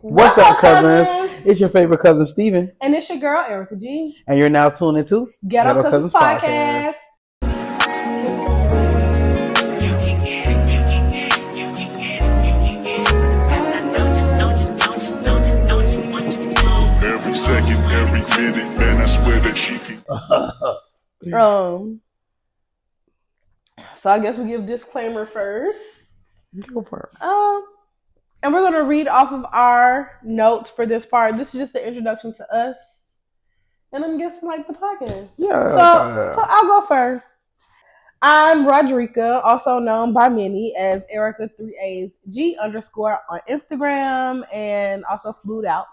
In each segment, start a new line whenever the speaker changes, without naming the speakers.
What's up, cousins? It's your favorite cousin, Steven.
And it's your girl, Erica G.
And you're now tuned into
Ghetto Cousins Podcast.
Every second, every minute, man, I swear that she can.
So I guess we give disclaimer first.
Go for it.
And we're gonna read off of our notes for this part. This is just the introduction to us, and I'm guessing like the podcast.
Yeah.
So I'll go first. I'm Rodrika, also known by many as Erica 3A's G_ on Instagram, and also Shoutout.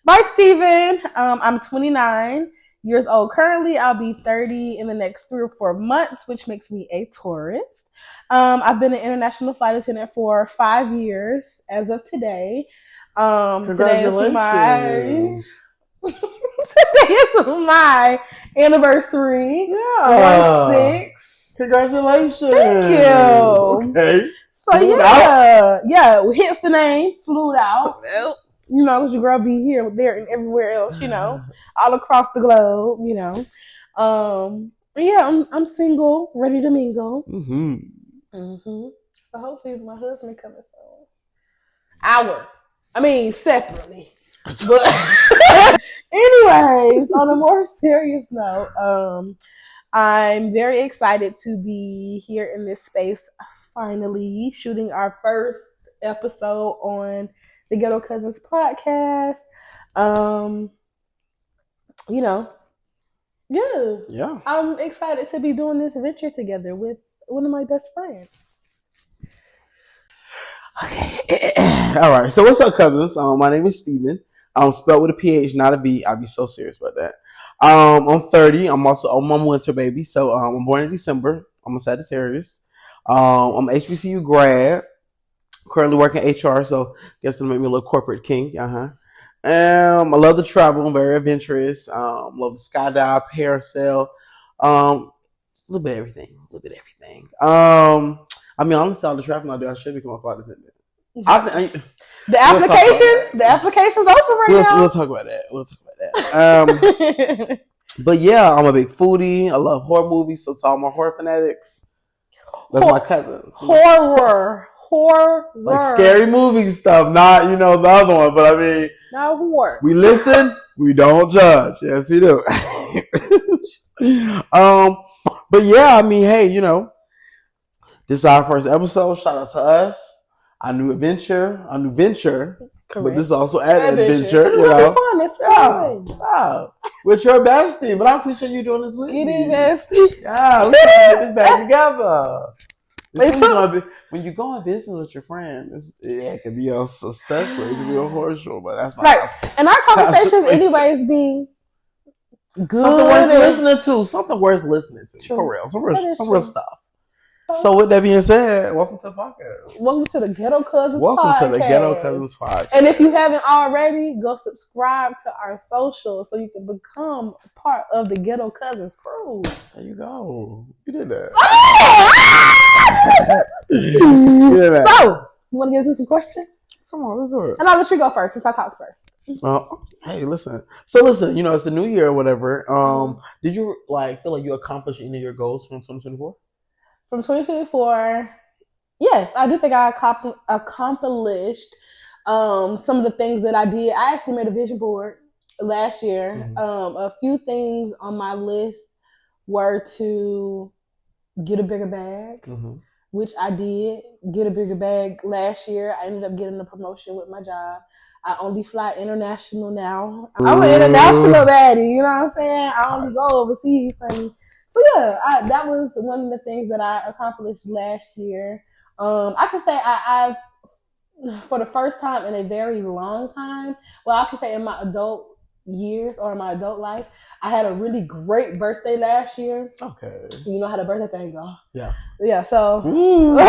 By Steven. I'm 29 years old currently. I'll be 30 in the next 3 or 4 months, which makes me a Taurus. I've been an international flight attendant for 5 years as of today.
Congratulations.
Today is my anniversary.
Yeah.
6.
Congratulations.
Thank you.
Okay.
So hence the name, Flued Out. You know, because your girl be here, there, and everywhere else, you know, all across the globe, you know. I'm single, ready to mingle. So hopefully my husband coming soon. Separately. But anyways, on a more serious note, I'm very excited to be here in this space, finally shooting our first episode on the Ghetto Cousins podcast.
Yeah.
I'm excited to be doing this venture together with one of my best friends.
Okay. All right. So what's up, cousins? My name is Steven. Spelled with a PH, not a B. I'll be so serious about that. I'm 30. I'm a winter baby. So I'm born in December. I'm a Sagittarius. I'm a HBCU grad. Currently working HR, so guess it'll make me a little corporate king. I love to travel. I'm very adventurous. Love to skydive, parasail, a little bit of everything. Honestly, all the traveling I do, I should become a flight attendant.
The application's open right now.
We'll talk about that. But yeah, I'm a big foodie. I love horror movies, so to all my horror fanatics, that's my cousins.
Horror.
Like scary movie stuff, not, the other one, but
not horror.
We listen, we don't judge. Yes, we do. But yeah, hey, this is our first episode. Shout out to us. Our new venture. Correct. But this is also an adventure.
It's fun.
With your bestie, but I'm pretty sure you're doing this with me.
Bestie.
Yeah, let's get this back together. When you go on business with your friends, it can be a successful, it can be a horror show, but that's not
right. And our conversations, anyways, be good.
Something worth listening to.
True.
For real. Some real stuff. So with that being said, welcome to the podcast.
Welcome to the Ghetto Cousins podcast. And if you haven't already, go subscribe to our socials so you can become a part of the Ghetto Cousins crew.
There you go. You did that.
So, you want to get into some questions?
Come on, let's do it.
And I'll let you go first since I talked first.
Hey, listen. So it's the new year or whatever. Did you feel like you accomplished any of your goals from 2024?
From 2024, yes, I do think I accomplished some of the things that I did. I actually made a vision board last year. A few things on my list were to get a bigger bag, which I did get a bigger bag last year. I ended up getting a promotion with my job. I only fly international now. I'm an international baddie, you know what I'm saying? I only go overseas, honey. So yeah, that was one of the things that I accomplished last year. I can say I've, for the first time in a very long time, well, I can say in my adult years or in my adult life, I had a really great birthday last year.
Okay.
You know how the birthday thing go.
Yeah.
Yeah, so I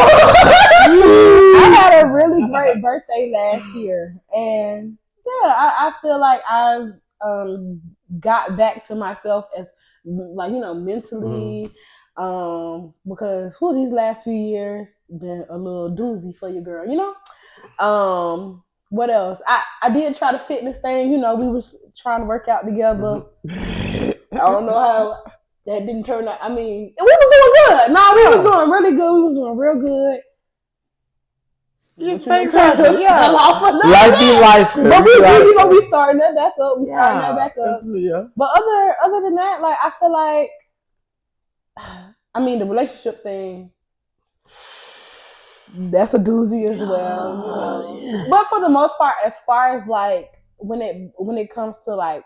had a really great birthday last year. And yeah, I feel like I've got back to myself as mentally, because these last few years been a little doozy for your girl, What else? I did try the fitness thing. You know, we was trying to work out together. I don't know how that didn't turn out. I mean, we was doing good. No, we was doing really good. We was doing real good.
Exactly.
Yeah.
Life be life.
But we starting that back up. We starting that back up.
Yeah.
But other than that, like I feel like, I mean, the relationship thing, that's a doozy as well. You know? Yeah. But for the most part, as far as like when it comes to like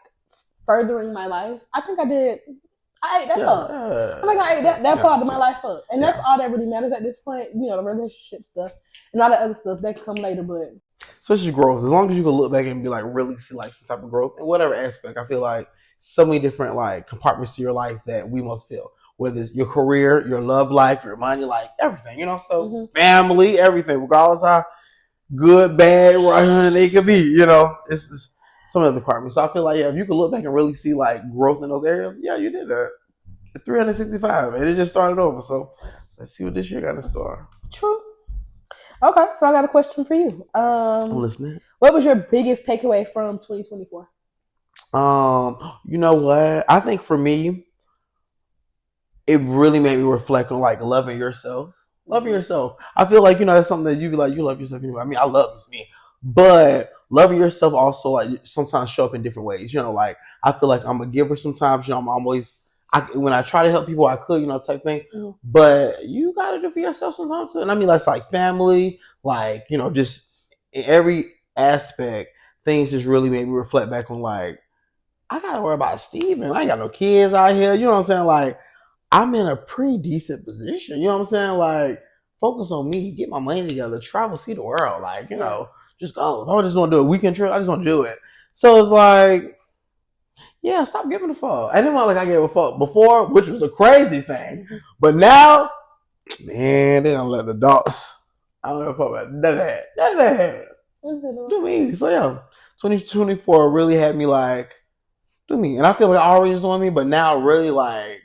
furthering my life, I think I ate that up. I think I ate that part of my life up. And that's all that really matters at this point. You know, the relationship stuff and all the other stuff that can come later. But
especially growth. As long as you can look back and be like really see like some type of growth in whatever aspect. I feel like so many different like compartments to your life that we must feel. Whether it's your career, your love life, your money, like everything, you know, so family, everything, regardless how good, bad, right, they could be, you know, it's just some of the departments. So I feel like, if you can look back and really see like growth in those areas, you did that. 365, and it just started over. So let's see what this year got in store.
True. Okay, so I got a question for you.
I'm listening.
What was your biggest takeaway from 2024?
You know what? I think for me, it really made me reflect on like loving yourself. Loving yourself. I feel like, you know, that's something that you be like, you love yourself anyway. I mean, I love me. But loving yourself also like sometimes show up in different ways. You know, like I feel like I'm a giver sometimes, you know, I'm always when I try to help people I could, you know, type thing. But you gotta do for yourself sometimes too. And I mean that's like family, like, you know, just in every aspect, things just really made me reflect back on like, I gotta worry about Steven. I ain't got no kids out here, you know what I'm saying? Like I'm in a pretty decent position. You know what I'm saying? Like, focus on me, get my money together, travel, see the world. Like, you know, just go. If I just want to do a weekend trip, I just want to do it. So it's like, yeah, stop giving a fuck. I didn't want like I gave a fuck before, which was a crazy thing. But now, man, they don't let the dogs. I don't give a fuck about none of that. None of that. Do me. So yeah, 2024 really had me like, do me. And I feel like I already was doing me, but now really like,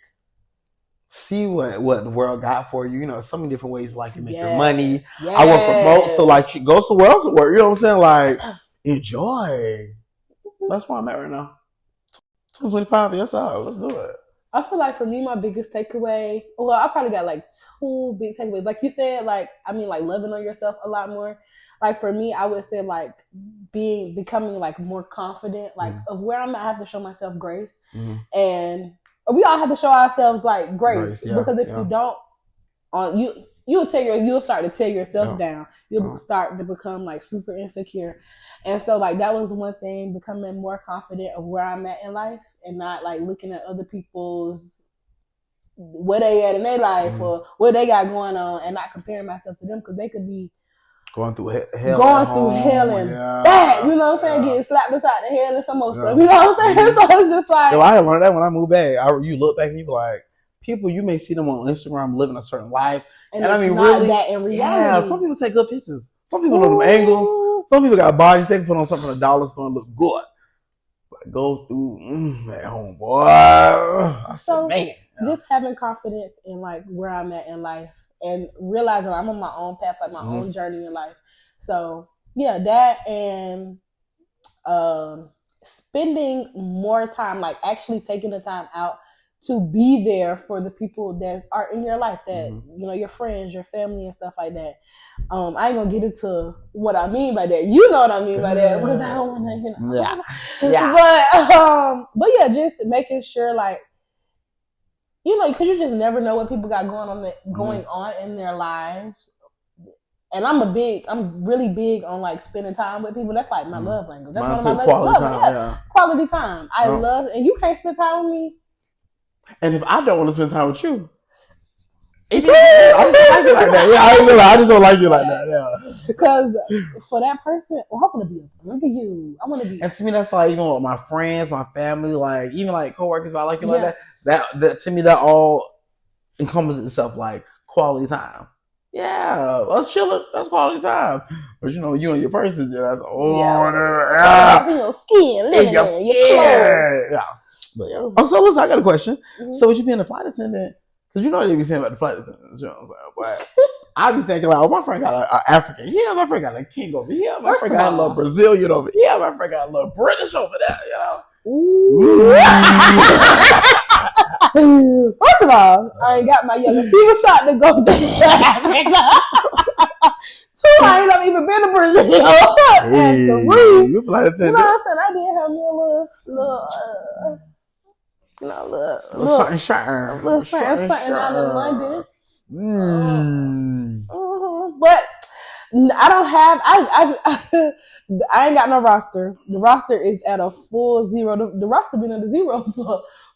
see what the world got for you. You know, so many different ways like you make your money. Yes. I work remote, so like go somewhere else to work. You know what I'm saying? Like enjoy. That's where I'm at right now. 2025, yes, let's do it.
I feel like for me, my biggest takeaway. Well, I probably got like 2 big takeaways. Like you said, like I mean, like loving on yourself a lot more. Like for me, I would say like becoming like more confident. Like of where I'm at, I have to show myself grace and. We all have to show ourselves like grace because if you don't, you'll start to tear yourself down. You'll start to become like super insecure, and so like that was one thing, becoming more confident of where I'm at in life and not like looking at other people's where they at in their life or what they got going on and not comparing myself to them because they could be
going through hell
and back, you know what I'm saying? Getting slapped inside the head and some more stuff, you know what I'm saying? So it's just like,
yo, I learned that when I moved back. You look back and you be like, people you may see them on Instagram living a certain life, and I mean,
not really that in reality.
Yeah, some people take good pictures. Some people know them angles. Some people got bodies they can put on something from the dollar store and look good. But go through that home, boy. I said, man,
just having confidence in like where I'm at in life. And realizing I'm on my own path, like my own journey in life. So yeah, that and spending more time, like actually taking the time out to be there for the people that are in your life, that you know, your friends, your family, and stuff like that. I ain't gonna get into what I mean by that. You know what I mean by that because I don't want to. You know. Yeah. But yeah, just making sure like. You know, because you just never know what people got going on in their lives. And I'm really big on like spending time with people. That's like my love language. That's one of my love languages. Quality time. I love, and you can't spend time with me.
And if I don't want to spend time with you, I just like you like that. Yeah, I just don't like you like that. Yeah.
Because for that person, I want to be a friend to you. I want to be.
And to me, that's like even with my friends, my family, like even like coworkers, if I like you like that. That to me, that all encompasses itself like quality time. Yeah, us chilling, that's quality time. But you know, you and your person, that's
your skin, living your clothes.
Yeah. But yeah. Oh, so listen, I got a question. So would you be in a flight attendant? Because you know what they be saying about the flight attendants, you know what I'm saying? I be thinking like, oh, my friend got an African. Yeah, my friend got a king over here. My
First
friend
of
got a
all-
little Brazilian over here. My friend got a little British over there. You know.
Ooh. First of all, I ain't got my yellow fever shot to go to Africa. Two, I ain't never even been to Brazil. And three,
you flight
you know
attendant.
what I'm saying? I did have me a little something out in London. But I don't have. I ain't got no roster. The roster is at a full zero. The roster been at a zero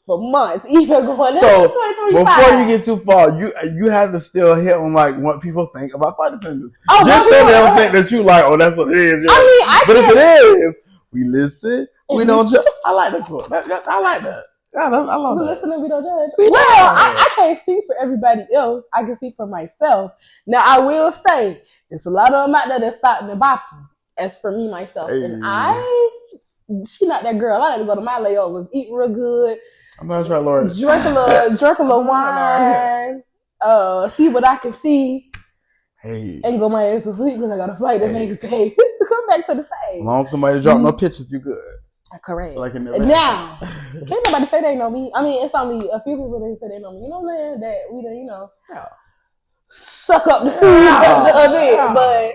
for months, even going into 2025.
Before you get too far, you have to still hit on like what people think about flight attendants.
Oh,
just so they don't think that you like, oh, that's what it is. But if it is, we listen. We don't judge. I like that quote. I like that. Yeah, I love
we
that.
listen and we don't judge. I can't speak for everybody else. I can speak for myself. Now, I will say, there's a lot of them out there that's starting to bop you. As for me, myself, and she not that girl. I had to go to my layovers, eat real good.
I'm not trying, Lord.
Drink a little wine. See what I can see.
Hey.
And go my ass to sleep because I got a flight the next day to come back to the stage.
As long as somebody drop no pictures, you good.
Correct.
Like in
now, can't nobody say they know me. I mean, it's only a few people that say they know me. You know what I'm saying? That we done, suck up the steam a bit. But,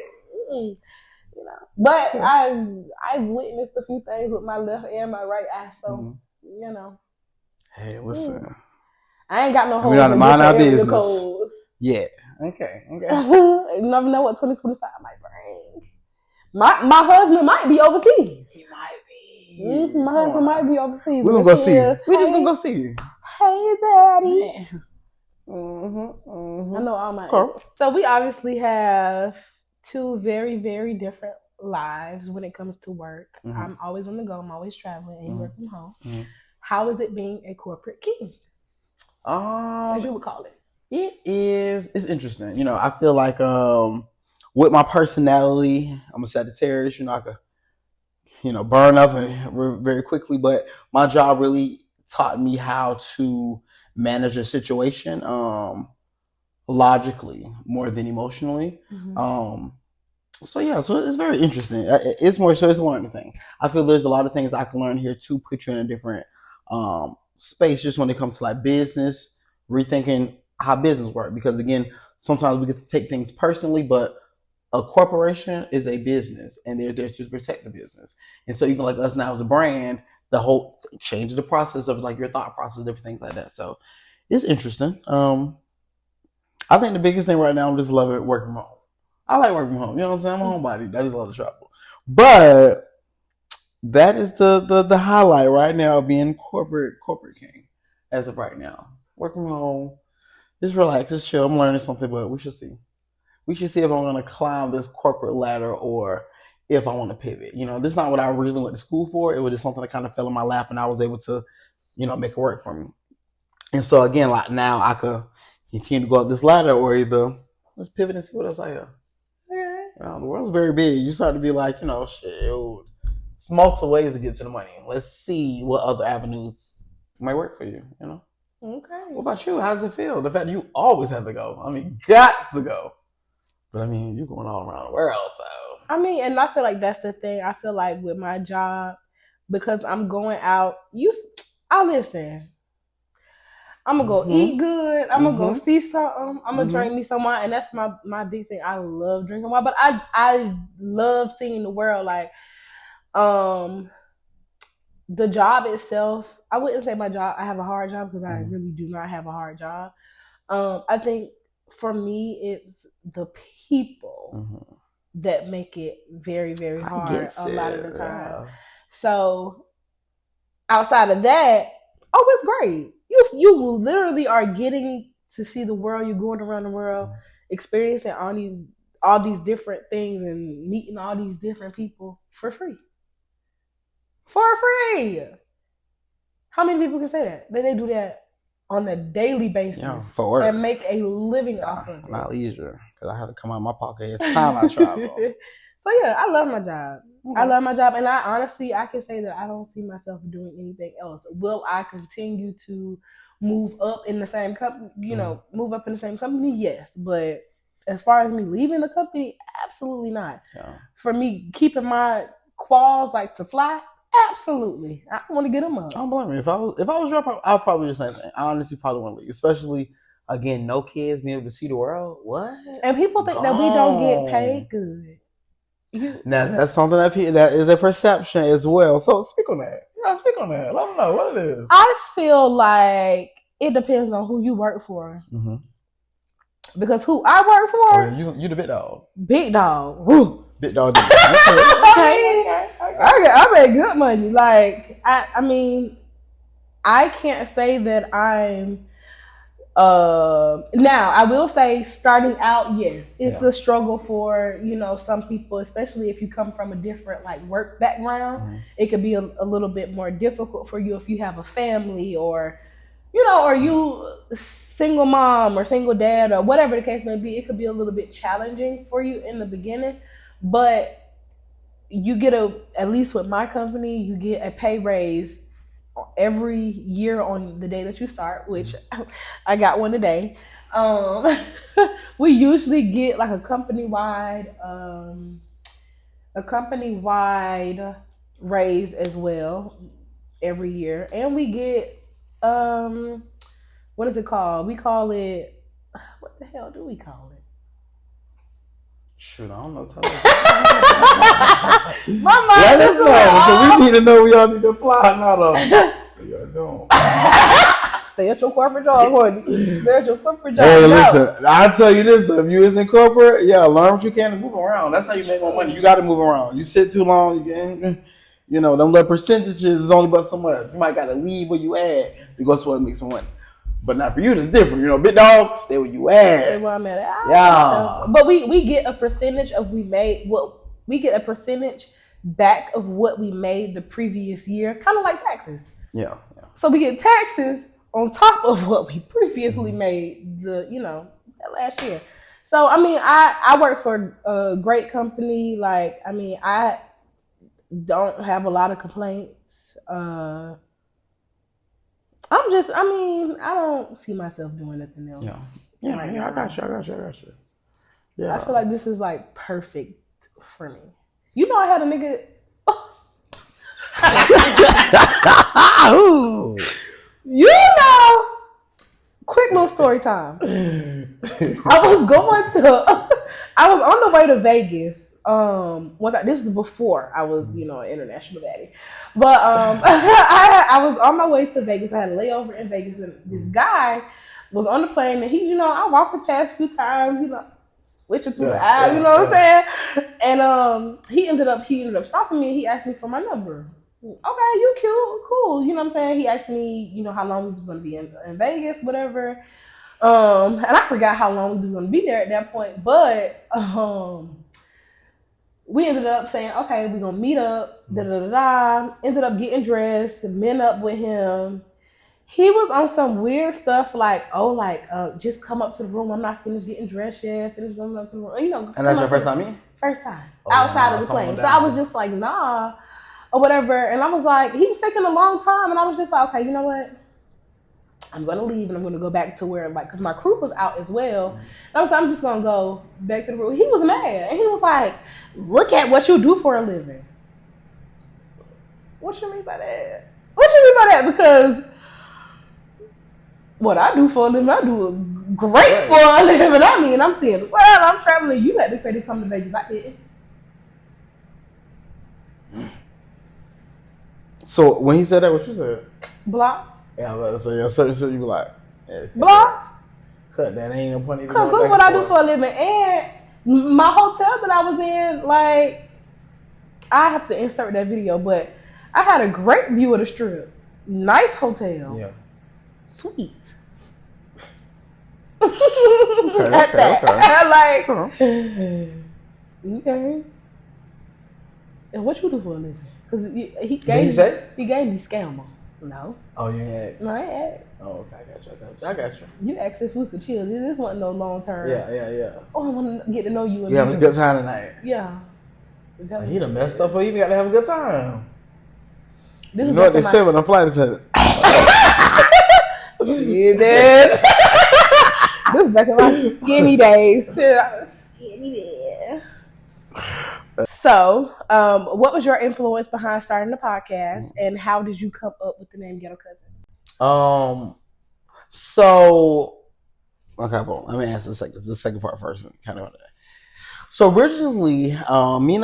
But I've witnessed a few things with my left and my right eye. So,
Hey, listen.
I ain't got no holes
in
mind our business. Codes.
Yeah. Okay.
You never know what 2025 might bring. My husband might be overseas. He might be. My husband might be overseas.
We're gonna go see you. We're just gonna go see you.
Hey, Daddy. I know all my. So we obviously have two very, very different lives when it comes to work. I'm always on the go. I'm always traveling, and you work from home. How is it being a corporate king? As you would call it.
It's interesting. I feel like with my personality, I'm a Sagittarius. I could, burn up very quickly. But my job really taught me how to manage a situation logically more than emotionally. So it's very interesting. It's more so it's one thing. I feel there's a lot of things I can learn here to put you in a different space just when it comes to like business, rethinking how business works. Because again, sometimes we get to take things personally, but a corporation is a business and they're there to protect the business. And so even like us now as a brand, the whole change the process of like your thought process, different things like that. So it's interesting. I think the biggest thing right now, I'm just loving working from home. I like working from home. You know what I'm saying? I'm a homebody. I just love the travel. But that is the highlight right now of being corporate king as of right now. Working from home, just relax, just chill. I'm learning something, but we should see. We should see if I'm going to climb this corporate ladder or if I want to pivot. This is not what I really went to school for. It was just something that kind of fell in my lap and I was able to, make it work for me. And so again, like now I could continue to go up this ladder or either let's pivot and see what else I have. The world's very big. You start to be like, it's multiple ways to get to the money. Let's see what other avenues might work for you,
Okay.
What about you? How does it feel? The fact that you always have to go. Got to go. But you're going all around the world, so.
And I feel like that's the thing. I feel like with my job, because I'm going out, listen. I'm going to go eat good. I'm going to go see something. I'm going to drink me some wine. And that's my big thing. I love drinking wine. But I love seeing the world. Like, the job itself, I wouldn't say my job, I have a hard job because I really do not have a hard job. I think for me, it's the people that make it very, very hard a lot of the time. Yeah. So outside of that, it's great. You literally are getting to see the world. You're going around the world, experiencing all these different things and meeting all these different people for free. For free. How many people can say that? They do that on a daily basis
for work
and make a living off of it.
Not leisure, because I have to come out of my pocket every time I travel.
So I love my job. I love my job, and I honestly can say that I don't see myself doing anything else. Will I continue to move up in the same company? Move up in the same company? Yes, but As far as me leaving the company, absolutely not.
Yeah.
For me keeping my quals like to fly, absolutely. I want to get them up.
I don't blame me. If I was your, I'd probably do the same thing. I honestly probably want to leave, especially again, no kids being able to see the world. What?
And people think that we don't get paid good.
Now that's something that is a perception as well. So speak on that. Yeah, speak on that. Let them know what it is.
I feel like it depends on who you work for.
Mm-hmm.
Because who I work for,
you the big dog.
Big dog. Woo.
Big dog.
Okay. I make good money. Like I mean, I can't say that I'm. Now I will say, starting out, yes, it's a struggle for some people, especially if you come from a different like work background. Mm-hmm. It could be a little bit more difficult for you if you have a family or you single mom or single dad or whatever the case may be. It could be a little bit challenging for you in the beginning, but you get at least with my company, you get a pay raise every year on the day that you start, which I got one today. We usually get like a company-wide raise as well every year, and we get what is it called? We call it, what the hell do we call it?
Shoot, I don't know. Tell us.
My mind
let us know. So we need to know. We all need to fly. Not
stay at your corporate job, honey. Stay at your corporate job.
Hey, listen. I'll tell you this though. If you is in corporate, learn what you can and move around. That's how you make more money. You got to move around. You sit too long, them little percentages is only but so much. You might got to leave where you at to go somewhere to make some money. But not for you, that's different. Big dog, stay where you at.
Stay where I'm at.
Yeah.
But we get a percentage of we get a percentage back of what we made the previous year, kind of like taxes.
Yeah.
So we get taxes on top of what we previously made that last year. So I mean, I work for a great company. Like, I mean, I don't have a lot of complaints. I don't see myself doing nothing else.
Yeah, I got you. Yeah.
I feel like this is like perfect for me. I had a nigga. Quick little story time. I was on the way to Vegas. This was before I was, an international baddie. But I was on my way to Vegas. I had a layover in Vegas, and this guy was on the plane, and he, I walked past a few times, switching through the aisle, what I'm saying? And he ended up stopping me, and he asked me for my number. Okay, you cute, cool, what I'm saying? He asked me, how long we was gonna be in Vegas, whatever. And I forgot how long we was gonna be there at that point, but we ended up saying, okay, we're gonna meet up, ended up getting dressed, met up with him. He was on some weird stuff like, just come up to the room. I'm not finished getting dressed yet. Finish going up to the room.
And that's your first time meeting?
First time. Outside of the plane. So I was just like, nah, or whatever. And I was like, he was taking a long time. And I was just like, okay, you know what? I'm going to leave and I'm going to go back to where, because my crew was out as well. And I'm just going to go back to the room. He was mad. And he was like, look at what you do for a living. What you mean by that? Because what I do for a living, I do great for a living. I mean, I'm saying, I'm traveling. You had the credit come to Vegas. I didn't.
So when he said that, what you said?
Block.
Yeah, I was about to say, so you be like,
block.
Cut that, ain't no point.
Because look what I do for a living. And my hotel that I was in, like, I have to insert that video, but I had a great view of the strip. Nice hotel.
Yeah.
Sweet.
Okay.
Like, okay. And what you do for a living? Because he gave me scammer. No.
Oh, you ain't asked?
No, I ain't asked.
Oh, okay. I got you.
You asked if we could chill. This wasn't no long term.
Yeah.
Oh, I want to get to know you.
You having a good time tonight?
Yeah.
He done messed up, but you got to have a good time.
You
know what they say when I'm flight attendant?
You did. This is back in my skinny days. I was skinny then. So, what was your influence behind starting the podcast, and how did you come up with the name Ghetto Cousin?
So okay, well, let me answer the second part first. Kind of. So originally, me and one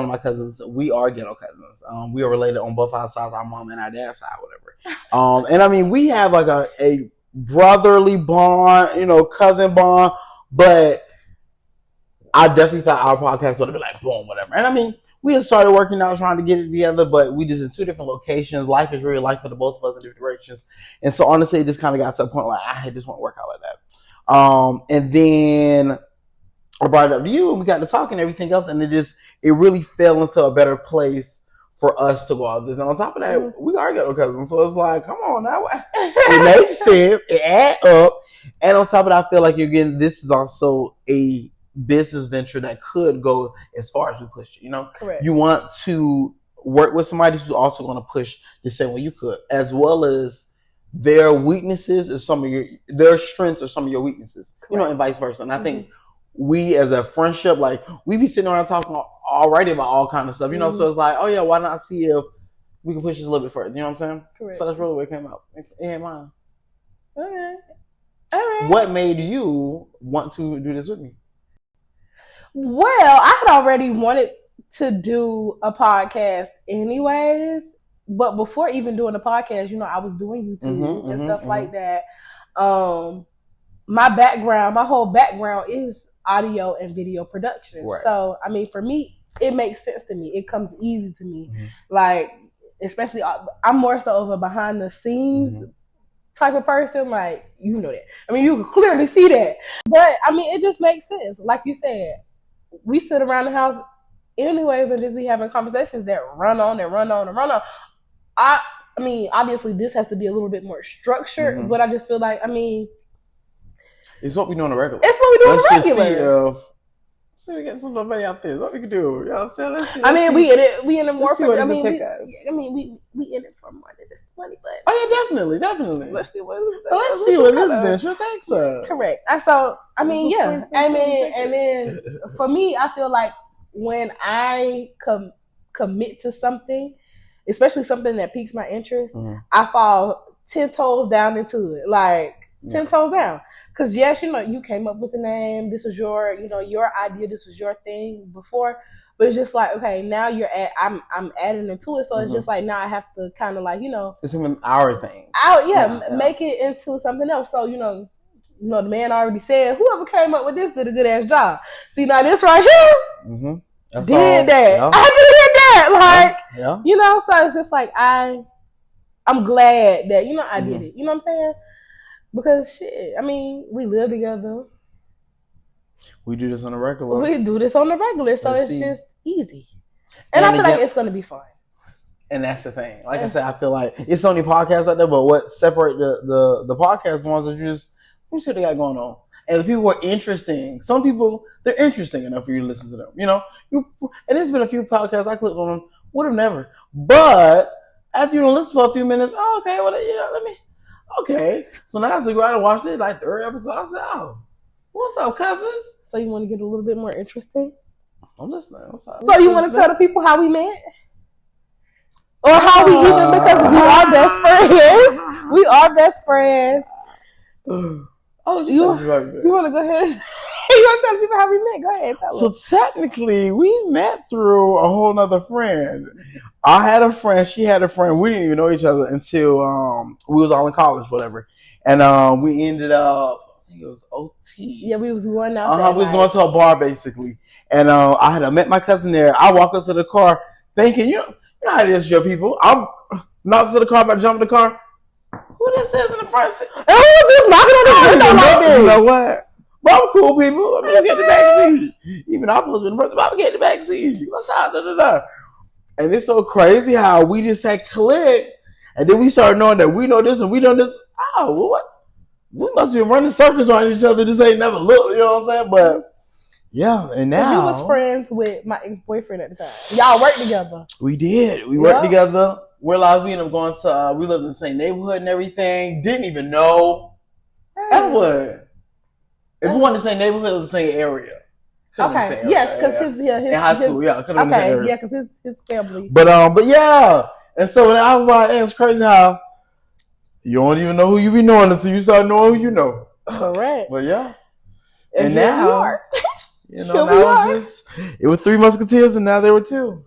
of my cousins, we are ghetto cousins. We are related on both our sides, our mom and our dad's side, whatever. And I mean, we have like a brotherly bond, cousin bond, but I definitely thought our podcast would have been like boom, whatever. And I mean, we had started working out, trying to get it together, but we just in two different locations. Life is really life for the both of us in different directions. And so honestly, it just kind of got to a point like I just want to work out like that. And then I brought it up to you, and we got to talk and everything else, and it really fell into a better place for us to go out this. And on top of that, we are ghetto cousins, so it's like, come on now, it makes sense, it adds up. And on top of that, I feel like this is also a business venture that could go as far as we pushed it.
Correct.
You want to work with somebody who's also going to push the same way you could, as well as their weaknesses is their strengths are some of your weaknesses. Correct. And vice versa. And I think we as a friendship, like we be sitting around talking already about all kind of stuff, so it's like, oh yeah, why not see if we can push this a little bit further, you know what I'm saying?
Correct.
So that's really where it came out. It ain't mine.
Okay. All right.
What made you want to do this with me?
Well, I had already wanted to do a podcast anyways, but before even doing the podcast, I was doing YouTube and stuff like that. My whole background is audio and video production. Right. So, I mean, for me, it makes sense to me. It comes easy to me. Like, especially, I'm more so of a behind the scenes type of person. Like, you know that. I mean, you can clearly see that. But, I mean, it just makes sense. Like you said, we sit around the house anyways and just be having conversations that run on and run on and run on. I mean, obviously, this has to be a little bit more structured, but I just feel like, I mean,
it's what we do on the regular.
It's what we do on the regular.
See, we get some money out there. What we can do, y'all say. Let's see.
I mean, we in it more for.
I mean, we
in it for more than this money, but
oh yeah, definitely.
Let's see what
this venture takes us.
Correct. So I mean, yeah. And then for me, I feel like when I commit to something, especially something that piques my interest, I fall 10 toes down into it, like 10 toes down. Because yes, you came up with the name. This was your, your idea. This was your thing before. But it's just like, okay, now I'm adding into it. So it's just like, now I have to kind of like,
it's even our thing.
Make it into something else. So, the man already said, whoever came up with this did a good ass job. See, now this right here, did that. Yeah. I did that. Like, so it's just like, I'm glad that, I did it. You know what I'm saying? Because shit, I mean, we live together.
We do this on a regular.
So it's just easy. And I feel like it's going to be fun.
And that's the thing. Like I said, I feel like it's only podcasts out there, but what separate the podcast ones are just, let me see what they got going on. And the people are interesting. Some people, they're interesting enough for you to listen to them. And there's been a few podcasts I clicked on, would have never. But after you don't listen for a few minutes, okay, well, let me. Okay, so now I go out and watch it, like third episode. I said, "Oh, what's up, cousins?"
So you want to get a little bit more interesting?
I'm listening.
So you want to tell the people how we met, or how we even, because we are best friends. We are best friends. You want to go ahead? You want to tell people how we met? Go ahead. Tell us.
So technically, we met through a whole nother friend. I had a friend. She had a friend. We didn't even know each other until we was all in college, whatever. And we ended up, I think it was OT.
Yeah, we was going out.
We was going to a bar basically. And I had met my cousin there. I walk up to the car thinking, you know how it is, your people. I'm knocking to the car, about to jump in the car. Who this is in the front seat?
And we was just knocking on the window like this.
You know what? But I'm cool, people. I mean, I get the back seat. Even I was in the front seat, but I get the back seat. What's up? Da, da, da. And it's so crazy how we just had clicked, and then we started knowing that we know this and we know this. Oh, well, what? We must be running circles around each other. This ain't never looked, you know what I'm saying? But yeah, and now
you was friends with my ex-boyfriend at the time. Y'all worked together.
We did. We worked together. Realized we ended up going to. We lived in the same neighborhood and everything. Didn't even know. Edward. If we wanted to say neighborhood, it was the same area.
Okay. Yes, because his
in high school, yeah, could have been the same area.
Yeah, because his family.
But yeah, and so I was like, hey, it's crazy how you don't even know who you be knowing until you start knowing who you know.
Correct.
But yeah,
and now
now it was 3 Musketeers, and now there were 2.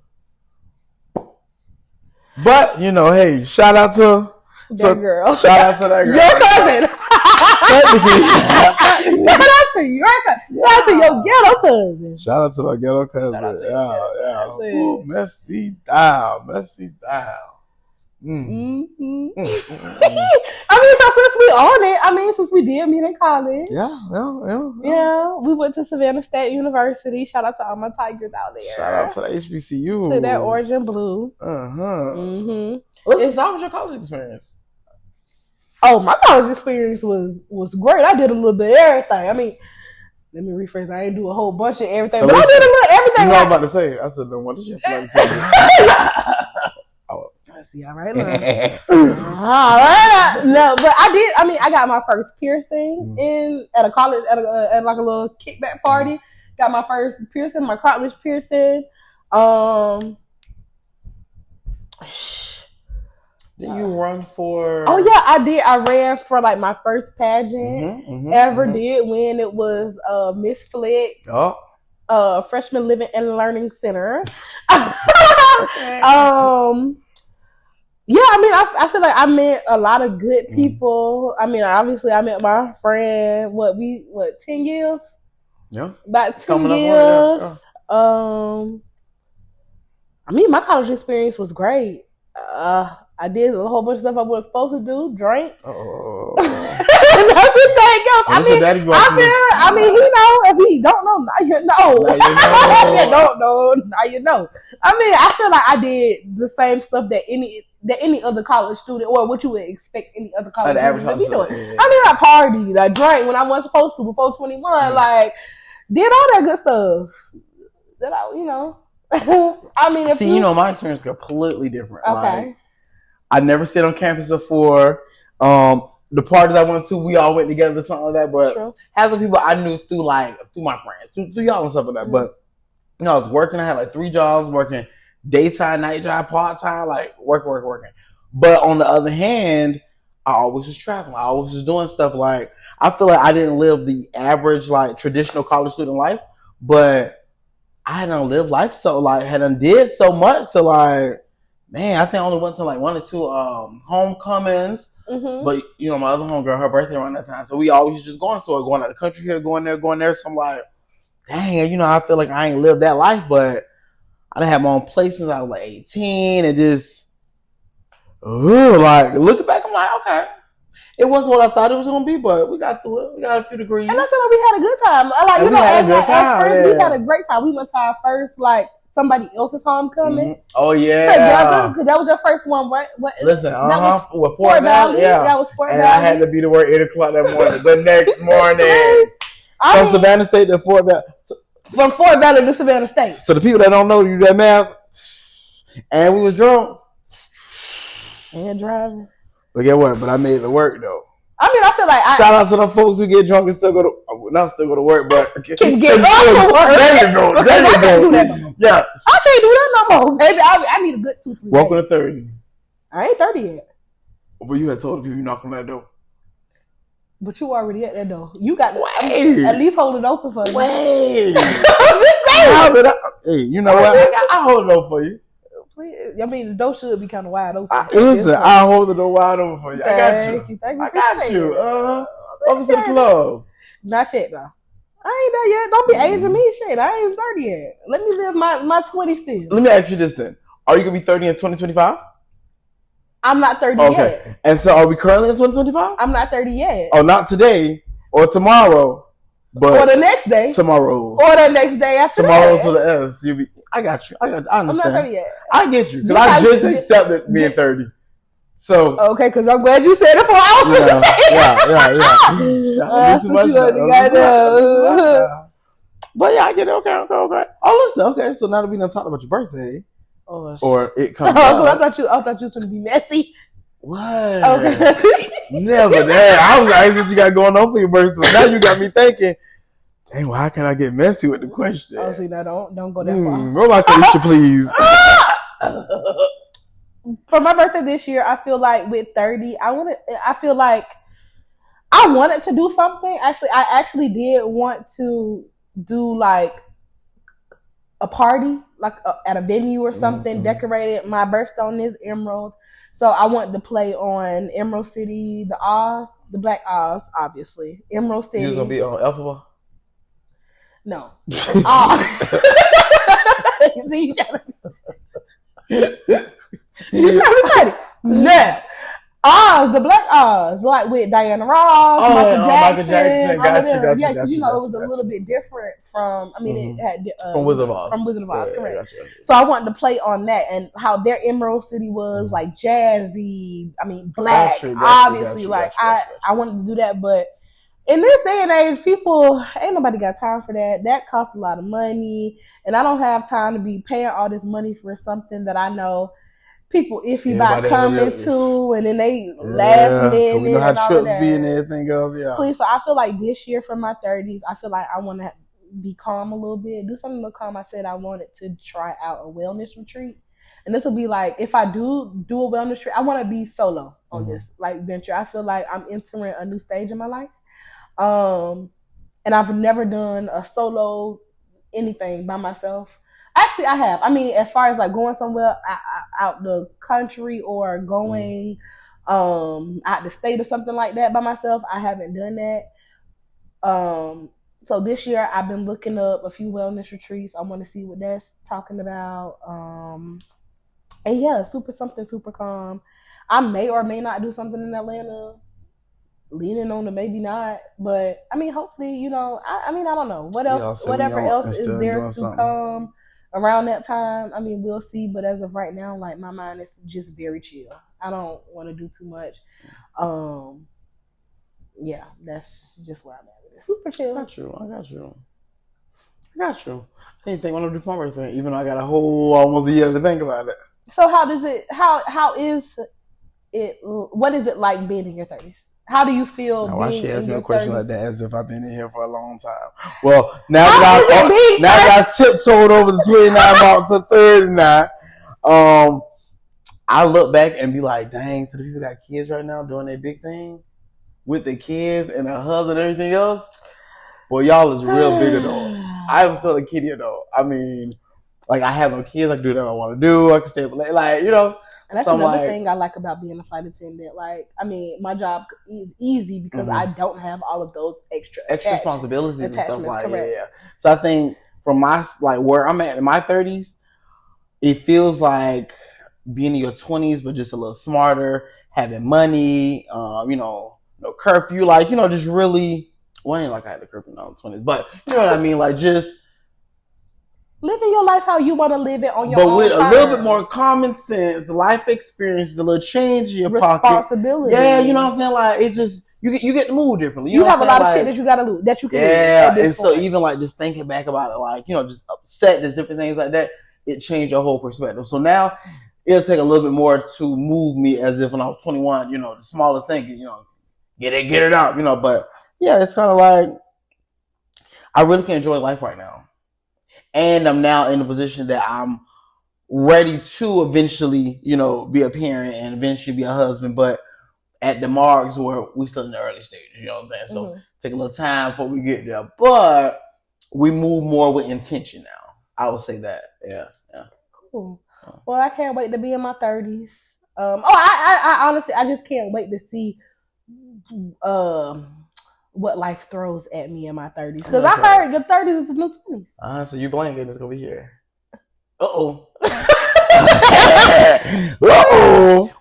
But hey, shout out to
that girl.
Shout out to that girl.
Your cousin. Shout out to your cousin. Shout out to your ghetto cousin.
Shout out to my ghetto cousin. Yeah. Ooh, messy down.
Mm-hmm. So since we on it, since we did meet in college. Yeah. We went to Savannah State University. Shout out to all my Tigers out there.
Shout out to the HBCU.
To that orange and blue.
Mm-hmm. Listen, how was your college experience?
Oh, my college experience was great. I did a little bit of everything. Let me rephrase. I didn't do a whole bunch of everything, but I did a little everything.
You know what I'm about to say? I said, what did you have to say?
See, all right, all right. No, but I did. I got my first piercing at a college at like a little kickback party. Got my first piercing, my cartilage piercing.
Did you run for?
Oh yeah, I did. I ran for like my first pageant ever did when it was Miss Flick. Freshman Living and Learning Center. Yeah, I feel like I met a lot of good people. Obviously, I met my friend. 10 years?
Yeah,
about 10 years. My college experience was great. I did a whole bunch of stuff I wasn't supposed to do. Drank. Everything else. If he don't know, now you know. You don't know, now you know. I feel like I did the same stuff that any other college student, or what you would expect any other college student to be doing. I partied, I drank when I wasn't supposed to before 21. Like, did all that good stuff.
My experience is completely different.
Okay.
Like, I never stayed on campus before. The parties I went to, we all went together, something like that. But half the people I knew through my friends, through y'all and stuff like that. But I was working. I had like 3 jobs, working daytime, night job, part time, like working. But on the other hand, I always was traveling. I always was doing stuff. Like, I feel like I didn't live the average like traditional college student life, but I hadn't lived life hadn't did so much. So like, man, I think I only went to like 1 or 2 homecomings. But my other homegirl, her birthday around that time, so we always just going out of the country here, going there. So I'm like, dang, I feel like I ain't lived that life, but I done had my own place since I was like 18, and just like looking back, I'm like, okay, it wasn't what I thought it was gonna be, but we got through it. We got a few degrees,
and I feel like we had a good time. At first, we had a great time. We went to our first somebody else's homecoming.
Oh yeah,
together, because that was your first one. What?
Listen,
that was
Fort Valley. Yeah,
that was Fort Valley.
I had to be to work 8 o'clock that morning. The next morning, from Savannah State to Fort Valley.
From Fort Valley to Savannah State.
So the people that don't know, you do that math, and we was drunk
and driving.
But get what? But I made it work though.
I feel like
shout out to the folks who get drunk and still go to work, but
can get off to work.
There you go. Yeah,
I can't do that no more, baby. I need a good 2-3 days.
Welcome to 30.
I ain't 30 yet.
But you had told the people you knocked on that door.
But you already at that door. You got to at least hold it open for me.
Wait. I'm just saying. Hey, you know what? I hold it open for you.
Please. The door should be kind of wide open.
Listen, I'll hold the door wide open for you. I got you.
I got you.
Welcome to the club.
Not yet, though. I ain't there yet. Don't be aging me. Shit, I ain't 30 yet. Let me live my 20s still.
Let me ask you this then. Are you going to be 30 in 2025?
I'm not 30 yet.
And so are we currently in 2025?
I'm not 30 yet.
Oh, not today or tomorrow. But
or the next day.
Tomorrow.
Or the next day after
tomorrow's that. Tomorrow's with the S. I got you. I understand. I'm
not 30 yet.
I get you. Because I just accepted being 30. So.
Okay, because I'm glad you said it before I was going to say it.
Yeah.
That's what you got to know.
But yeah, I get it. Okay. Oh, listen. Okay, so now that we done talked about your birthday.
Oh,
or it comes
out. I thought you was going to be messy.
What?
Okay.
Never that. I was asking what you got going on for your birthday, but now you got me thinking. Dang, why can I get messy with the question?
Oh, see, now don't go that far.
What about Alicia, please?
For my birthday this year, I feel like with 30, I feel like I wanted to do something. Actually, I actually did want to do like a party, like at a venue or something, decorated. My birthstone is emerald. So I wanted to play on Emerald City, the Oz, the Black Oz, obviously. Emerald City.
You was gonna be on Alpha?
No. See, you gotta be ready. No. Oz, the Black Oz, like with Diana Ross, Michael Jackson.
Gotcha,
yeah, because it was a little bit different from. I mean, it had
from Wizard of Oz.
From Wizard of Oz, correct. Gotcha. So I wanted to play on that and how their Emerald City was like jazzy. I mean, black, obviously. I wanted to do that, but in this day and age, people ain't nobody got time for that. That costs a lot of money, and I don't have time to be paying all this money for something that I know people iffy about coming to, and then they last minute.
We know how trips be and everything else. Yeah.
Please, so I feel like this year for my 30s, I feel like I want to be calm a little bit, do something a little calm. I said I wanted to try out a wellness retreat, and this will be like if I do a wellness retreat, I want to be solo on this like venture. I feel like I'm entering a new stage in my life, and I've never done a solo anything by myself. Actually, I have. I mean, as far as like going somewhere out the country or going out the state or something like that by myself, I haven't done that. So this year I've been looking up a few wellness retreats. I want to see what that's talking about. And yeah, super calm. I may or may not do something in Atlanta. Leaning on the maybe not, but I mean, hopefully, I mean, I don't know what else, whatever else is there to come around that time. I mean, we'll see. But as of right now, like my mind is just very chill. I don't want to do too much. Yeah, that's just where I'm at with it. Super chill.
I got you. I didn't think when I do my birthday, even though I got a whole almost a year to think about it.
So how is it? What is it like being in your 30s? How do you feel?
Now, why she asked me a
30s?
question like that as if I've been in here for a long time? Well, now that I tiptoed over the 29 marks to 39, I look back and be like, dang, so the people got kids right now doing their big thing with their kids and their husband and everything else. Well, y'all is real big adults. I am still a kid adult. I mean, like I have no kids. I can do whatever I want to do. I can stay up late, like
And that's another thing I like about being a flight attendant. Like, I mean, my job is easy because I don't have all of those extra
responsibilities and stuff like that. Yeah.
So
I think from my where I'm at in my 30s, it feels like being in your 20s, but just a little smarter, having money, no curfew, like just really. Well, ain't like I had a curfew in my 20s, but you know what I mean, like just.
Living your life how you want to live it on your own
But with
terms.
a little bit more common sense, life experience, a little change in your
responsibility.
Yeah, you know what I'm saying? Like, it just, you get to move differently.
You have a lot of shit that you got to lose, that you can lose.
Yeah, and so even like just thinking back about it, like, just upset, just different things like that, it changed your whole perspective. So now, it'll take a little bit more to move me as if when I was 21, the smallest thing, get it out, but yeah, it's kind of like, I really can enjoy life right now. And I'm now in a position that I'm ready to eventually, be a parent and eventually be a husband, but at the marks where we still in the early stages, you know what I'm saying? So take a little time before we get there. But we move more with intention now. I would say that. Yeah.
Cool. Well, I can't wait to be in my 30s. I honestly, I just can't wait to see what life throws at me in my 30s. Because I heard the 30s is the new 20s.
So you blanking, it's going to be here. Uh-oh.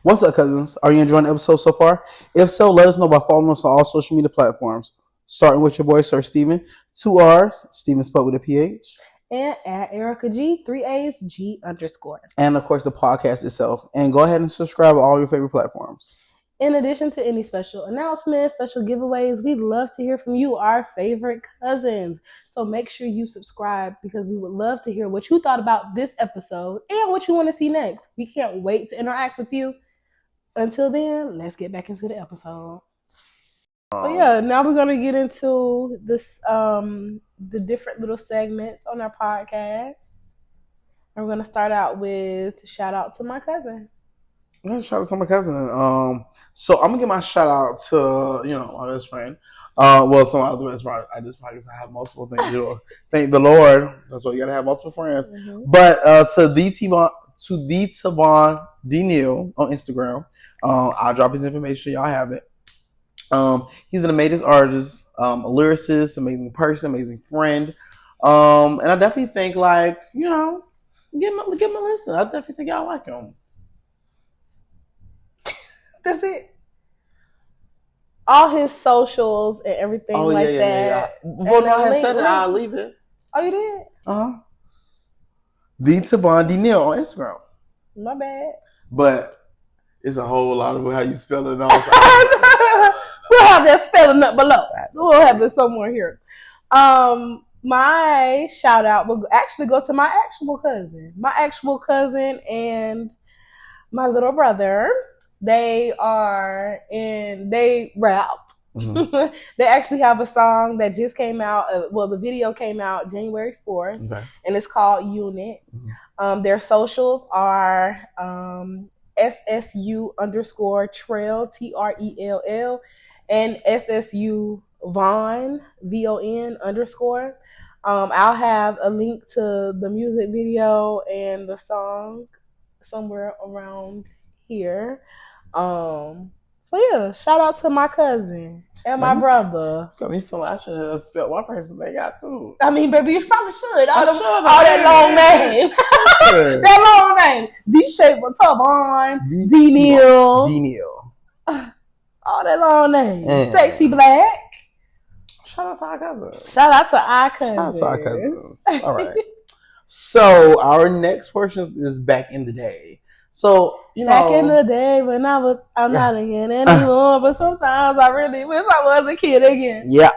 What's up, cousins? Are you enjoying the episode so far? If so, let us know by following us on all social media platforms. Starting with your boy, Sir Steven. 2 R's, Steven spelled with a PH.
And at Erica G, 3 A's, G _.
And, of course, the podcast itself. And go ahead and subscribe to all your favorite platforms.
In addition to any special announcements, special giveaways, we'd love to hear from you, our favorite cousins. So make sure you subscribe because we would love to hear what you thought about this episode and what you want to see next. We can't wait to interact with you. until then, let's get back into the episode. So yeah, now we're gonna get into this the different little segments on our podcast. And we're gonna start out with shout out to my cousin.
Shout out to my cousin. So I'm gonna give my shout out to my best friend. To my other best friend. At this podcast, I have multiple things to do. Thank the Lord. That's why you gotta have multiple friends. Mm-hmm. But to the Tavon D Neal on Instagram. I'll drop his information. Y'all have it. He's an amazing artist, a lyricist, amazing person, amazing friend. And I definitely think give him a listen. I definitely think y'all like him.
That's it. All his socials and everything that.
Yeah. Well, no, I said it. I'll leave it.
Oh, you did?
The Tavon D Neal on Instagram.
My bad.
But it's a whole lot of how you spell it.
We'll have that spelling up below. We'll have it somewhere here. My shout out will actually go to my actual cousin. My actual cousin and my little brother. They rap. Mm-hmm. They actually have a song that just came out. The video came out January 4th, okay. And it's called Unit. Mm-hmm. Their socials are SSU_Trell TRELL and SSU Von VON_. I'll have a link to the music video and the song somewhere around here. So yeah, shout out to my cousin and my brother.
Got me feeling I should have spelled one person they got too.
I mean, baby, you probably should. All that long name. That long name. D-Shaper, Tavon, D-Neal. All that long name. Sexy Black.
Shout out to our cousins.
Shout out to our cousins.
All right. So our next portion is back in the day. So,
back in the day when I'm not a kid anymore, but sometimes I really wish I was a kid again.
Yeah.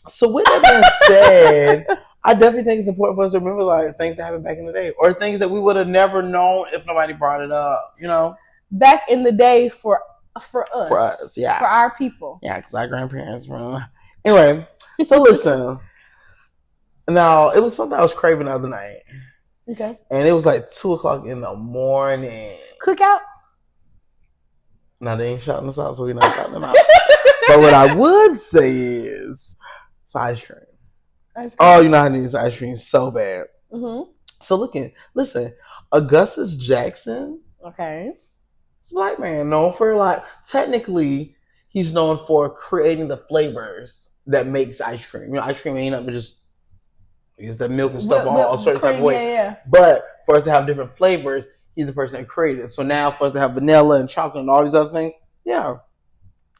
So with that being said, I definitely think it's important for us to remember things that happened back in the day, or things that we would have never known if nobody brought it up.
Back in the day for us.
For us, yeah.
For our people.
Yeah, because our grandparents were. Anyway, so listen. Now, it was something I was craving the other night.
Okay.
And it was 2:00 in the morning.
Cookout?
Now, they ain't shouting us out, so we're not shouting them out. But what I would say is, it's ice cream. Oh, you know I need this ice cream so bad. Mm-hmm. So listen, Augustus Jackson.
Okay.
He's a black man known for technically, he's known for creating the flavors that makes ice cream. Ice cream ain't nothing but just it's the milk and stuff all a certain type of way.
Yeah.
But for us to have different flavors, he's the person that created it. So now for us to have vanilla and chocolate and all these other things, yeah.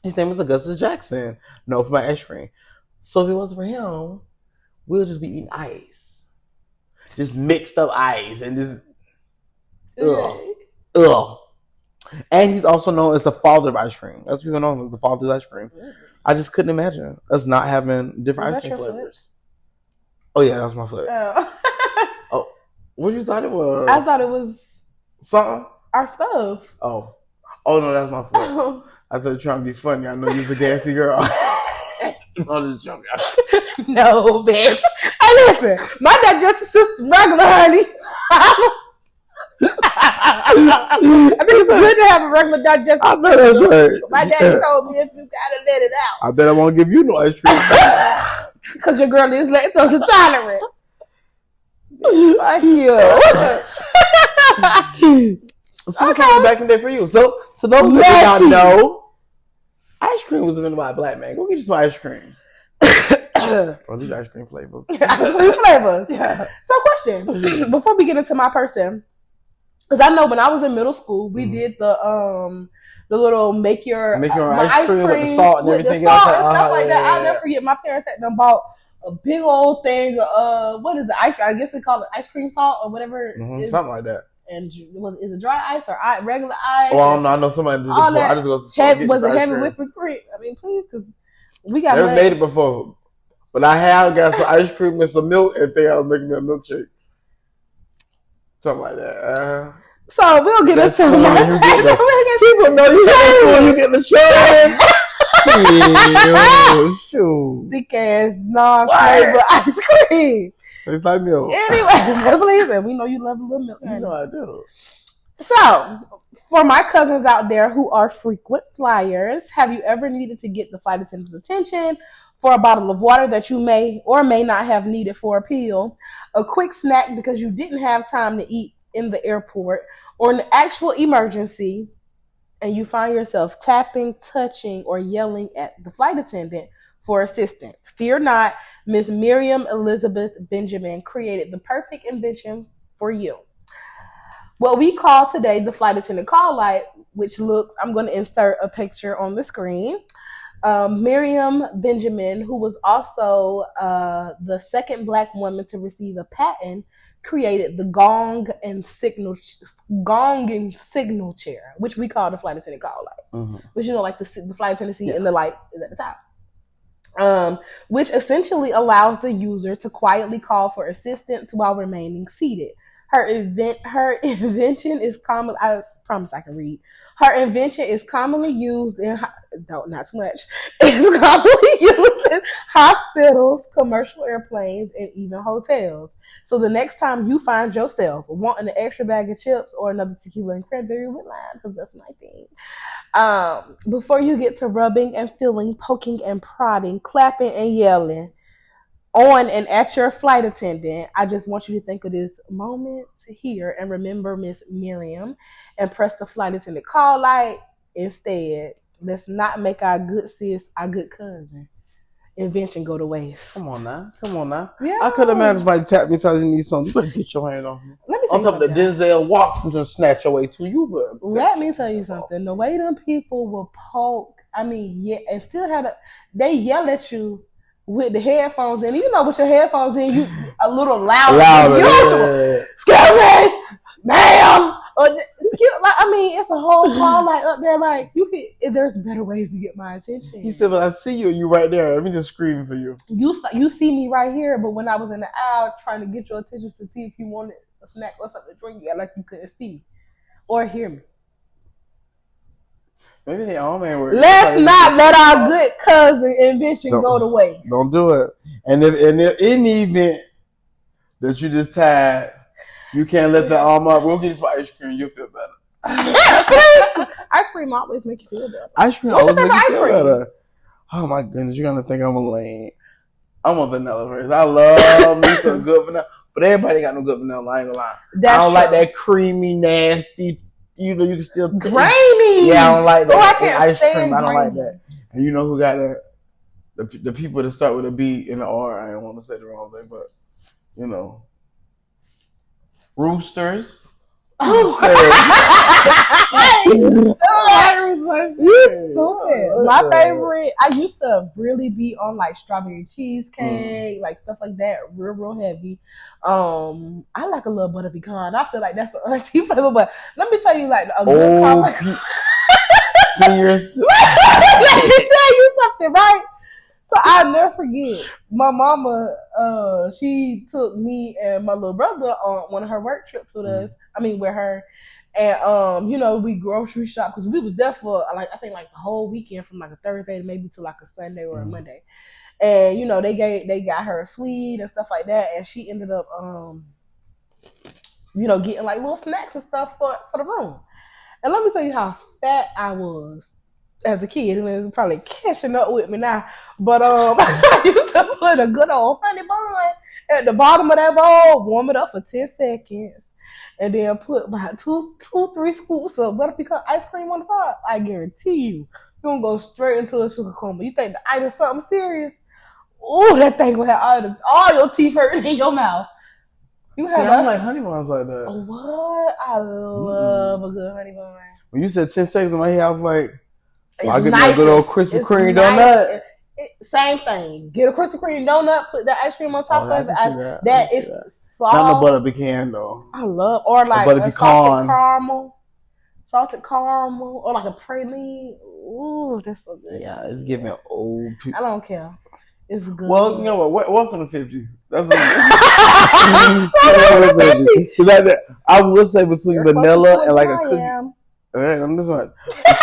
His name is Augustus Jackson. Known for my ice cream. So if it wasn't for him, we'll just be eating ice. Just mixed up ice and just ugh. And he's also known as the father of ice cream. That's what people know him as, the father of ice cream. I just couldn't imagine us not having different ice cream flavors. Oh yeah, that was my foot. Oh, what you thought it was?
I thought it was
something.
Our stuff.
Oh no, that's my foot. I thought you were trying to be funny. I know you're a gassy girl. I'm just joking.
No, bitch. Hey, listen, my digestive system regular, honey. I think it's good to have a regular digestive system.
I know that's right.
My daddy told me if you gotta let it out.
I bet I won't give you no ice cream.
Because your girl is lactose intolerant. Fuck you.
So what's back in there for you? So those who do not know, ice cream was invented by a black man. Go get you some ice cream. Or these ice cream flavors.
Ice cream flavors. Yeah. So question, before we get into my person, because I know when I was in middle school, we did the little make your
ice cream with the salt and everything
else. Stuff like that. I'll never forget. My parents had them bought a big old thing of what is the ice? I guess they call it ice cream salt or whatever.
Something like that.
And is it dry ice or regular ice?
Well, I know somebody did it before. I just go to the store and get
was it heavy
cream.
whipping cream? I mean, please, because we got
never made it before, but I have got some ice cream and some milk and think I was making me a milkshake. Something like that.
So we'll get into my people
know you get the children. Shoot.
Thick ass non-flavor ice cream.
It's like milk.
Anyway, please, we know you love a little milk.
You know I do.
So, for my cousins out there who are frequent flyers, have you ever needed to get the flight attendant's attention for a bottle of water that you may or may not have needed for a pill, a quick snack because you didn't have time to eat in the airport, or an actual emergency, and you find yourself tapping, touching, or yelling at the flight attendant for assistance? Fear not, Miss Miriam Elizabeth Benjamin created the perfect invention for you. What we call today the flight attendant call light, which looks, I'm going to insert a picture on the screen. Miriam Benjamin, who was also the second Black woman to receive a patent, created the gong and signal chair, which we call the flight attendant call light. Mm-hmm. Which, you know, like the flight attendant seat and the light is at the top. Which essentially allows the user to quietly call for assistance while remaining seated. Her invention is common. I promise I can read. Her invention is commonly used in not too much. It's commonly used in hospitals, commercial airplanes, and even hotels. So the next time you find yourself wanting an extra bag of chips or another tequila and cranberry with lime, because that's my thing. Before you get to rubbing and feeling, poking and prodding, clapping and yelling on and at your flight attendant, I just want you to think of this moment here and remember Miss Miriam and press the flight attendant call light instead. Let's not make our good sis our good cousin invention go to waste.
Come on now.
Yeah.
I could imagine somebody tap me telling you need something. You better get your hand off me. On top of the Denzel Washington snatch away to you, but
let me tell you something. The way them people will poke, and still they yell at you with the headphones in. You know, with your headphones in, you a little louder than usual. Excuse me, ma'am. It's a whole call like up there. Like there's better ways to get my attention.
He said, "But I see you right there. Let me just scream for you."
You see me right here, but when I was in the aisle trying to get your attention to see if you wanted a snack or something to drink, you like you couldn't see or hear me.
Maybe they all man work.
Let's not let our good cousin invention go to waste.
Don't do it. And if in the event that you just tired, you can't let the arm up. We'll get you some ice cream. You'll feel better.
Ice cream always make you feel better.
Ice cream always make you feel better. Oh my goodness, you're gonna think I'm a lame. I'm a vanilla person. I love me some good vanilla, but everybody got no good vanilla. I ain't gonna lie. I don't like that creamy, nasty. You know, you can still
grainy.
Yeah, I don't like that.
I can't
ice cream.
stand
I don't
grainy.
like that. And you know who got that? The people that start with a B and an R. I don't want to say the wrong thing, but you know, roosters.
You stupid. My favorite, I used to really be on like strawberry cheesecake, like stuff like that, real heavy. I like a little butter pecan. I feel like that's the auntie flavor, but let me tell you, like a good compliment.
Serious.
Let me tell you something, right? So I'll never forget. My mama, she took me and my little brother on one of her work trips with us. With her. And we grocery shop because we was there for I think the whole weekend from like a Thursday to maybe to like a Sunday or a Monday. And they got her a sweet and stuff like that, and she ended up getting like little snacks and stuff for the room. And let me tell you how fat I was as a kid, and it's probably catching up with me now. But I used to put a good old honey bun at the bottom of that bowl, warm it up for 10 seconds. And then put about 2-3 scoops of butter pecan ice cream on the top. I guarantee you're going to go straight into a sugar coma. You think the ice is something serious? Ooh, that thing will have all your teeth hurting in your mouth.
I don't like honey buns like that.
What? I love a good honey bun.
When you said 10 seconds in my head, I was like, I'll get
nice.
a good old Krispy Kreme donut.
Same thing. Get a Krispy Kreme donut, put the ice cream on top of it. That is soft.
Not the butter pecan though.
I love, or like a salted caramel, or like a praline. Ooh, that's so good.
Yeah, it's giving old people.
I don't care. It's good.
Well, you know what? Welcome to 50. That's I will say between vanilla and like a cookie. I'm just like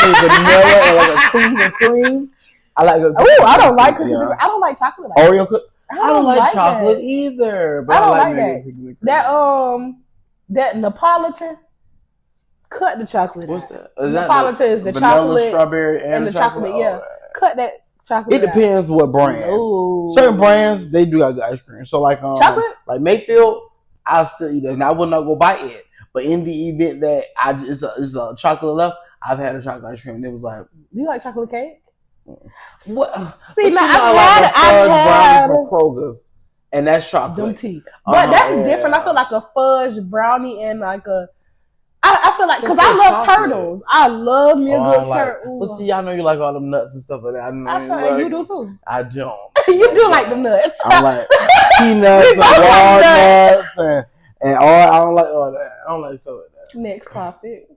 vanilla and like a cookies and cream. I like.
Oh, I don't like cookies. I don't like chocolate.
Oreo cookies.
I don't like
chocolate
that
either. But
I don't like
that.
That Neapolitan. Cut the chocolate.
What's
out.
that?
Neapolitan is the
vanilla,
chocolate,
strawberry, and
the chocolate. Yeah, cut that chocolate.
It depends what brand.
Ooh.
Certain brands they do have good ice cream. So like
chocolate,
like Mayfield, I'll still eat it, and I will not go buy it. But in the event that it's a chocolate left, I've had a chocolate ice cream, and it was like.
Do you like chocolate cake?
What?
See, now
I've had from Kroger's, and that's chocolate.
But that's different. I feel like a fudge brownie and like a. I feel like because I love turtles. I love me a good turtle.
Well, see, I know you like all them nuts and stuff like that.
You do too.
I don't.
You do like them nuts.
I like peanuts and walnuts and all. I don't like all that. I don't like stuff like that.
Next topic.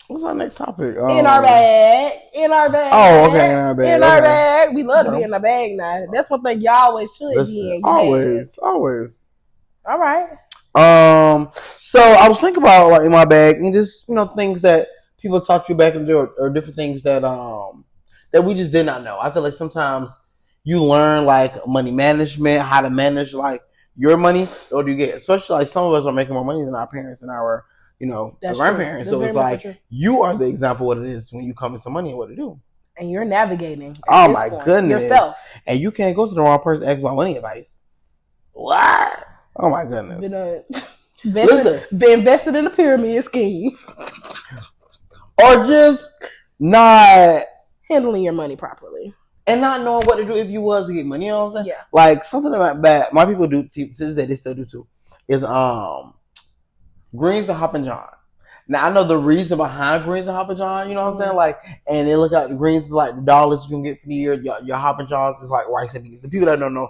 What's our next topic?
In our bag.
Oh, okay, in our bag.
In our bag. We love to be in the bag now. That's one thing y'all always should be in.
Always.
All right.
So I was thinking about like in my bag and just things that people talk to you back and do or different things that we just did not know. I feel like sometimes you learn like money management, how to manage like your money, or do you get especially like some of us are making more money than our parents and our our grandparents. So it's like you are the example of what it is when you come into money and what to do.
And you're navigating.
Oh my goodness.
Yourself.
And you can't go to the wrong person and ask about money advice. What? Oh my goodness.
Been invested in a pyramid scheme.
Or just not
handling your money properly.
And not knowing what to do if you was to get money. You know what I'm saying?
Yeah.
Like something about that my people do to this day, they still do too, is greens and Hoppin' John. Now I know the reason behind greens and Hoppin' John, you know what I'm saying? Like, and they look at the greens is like the dollars you can get for the year. Your Hoppin' Johns is like rice and beans. The people that don't know,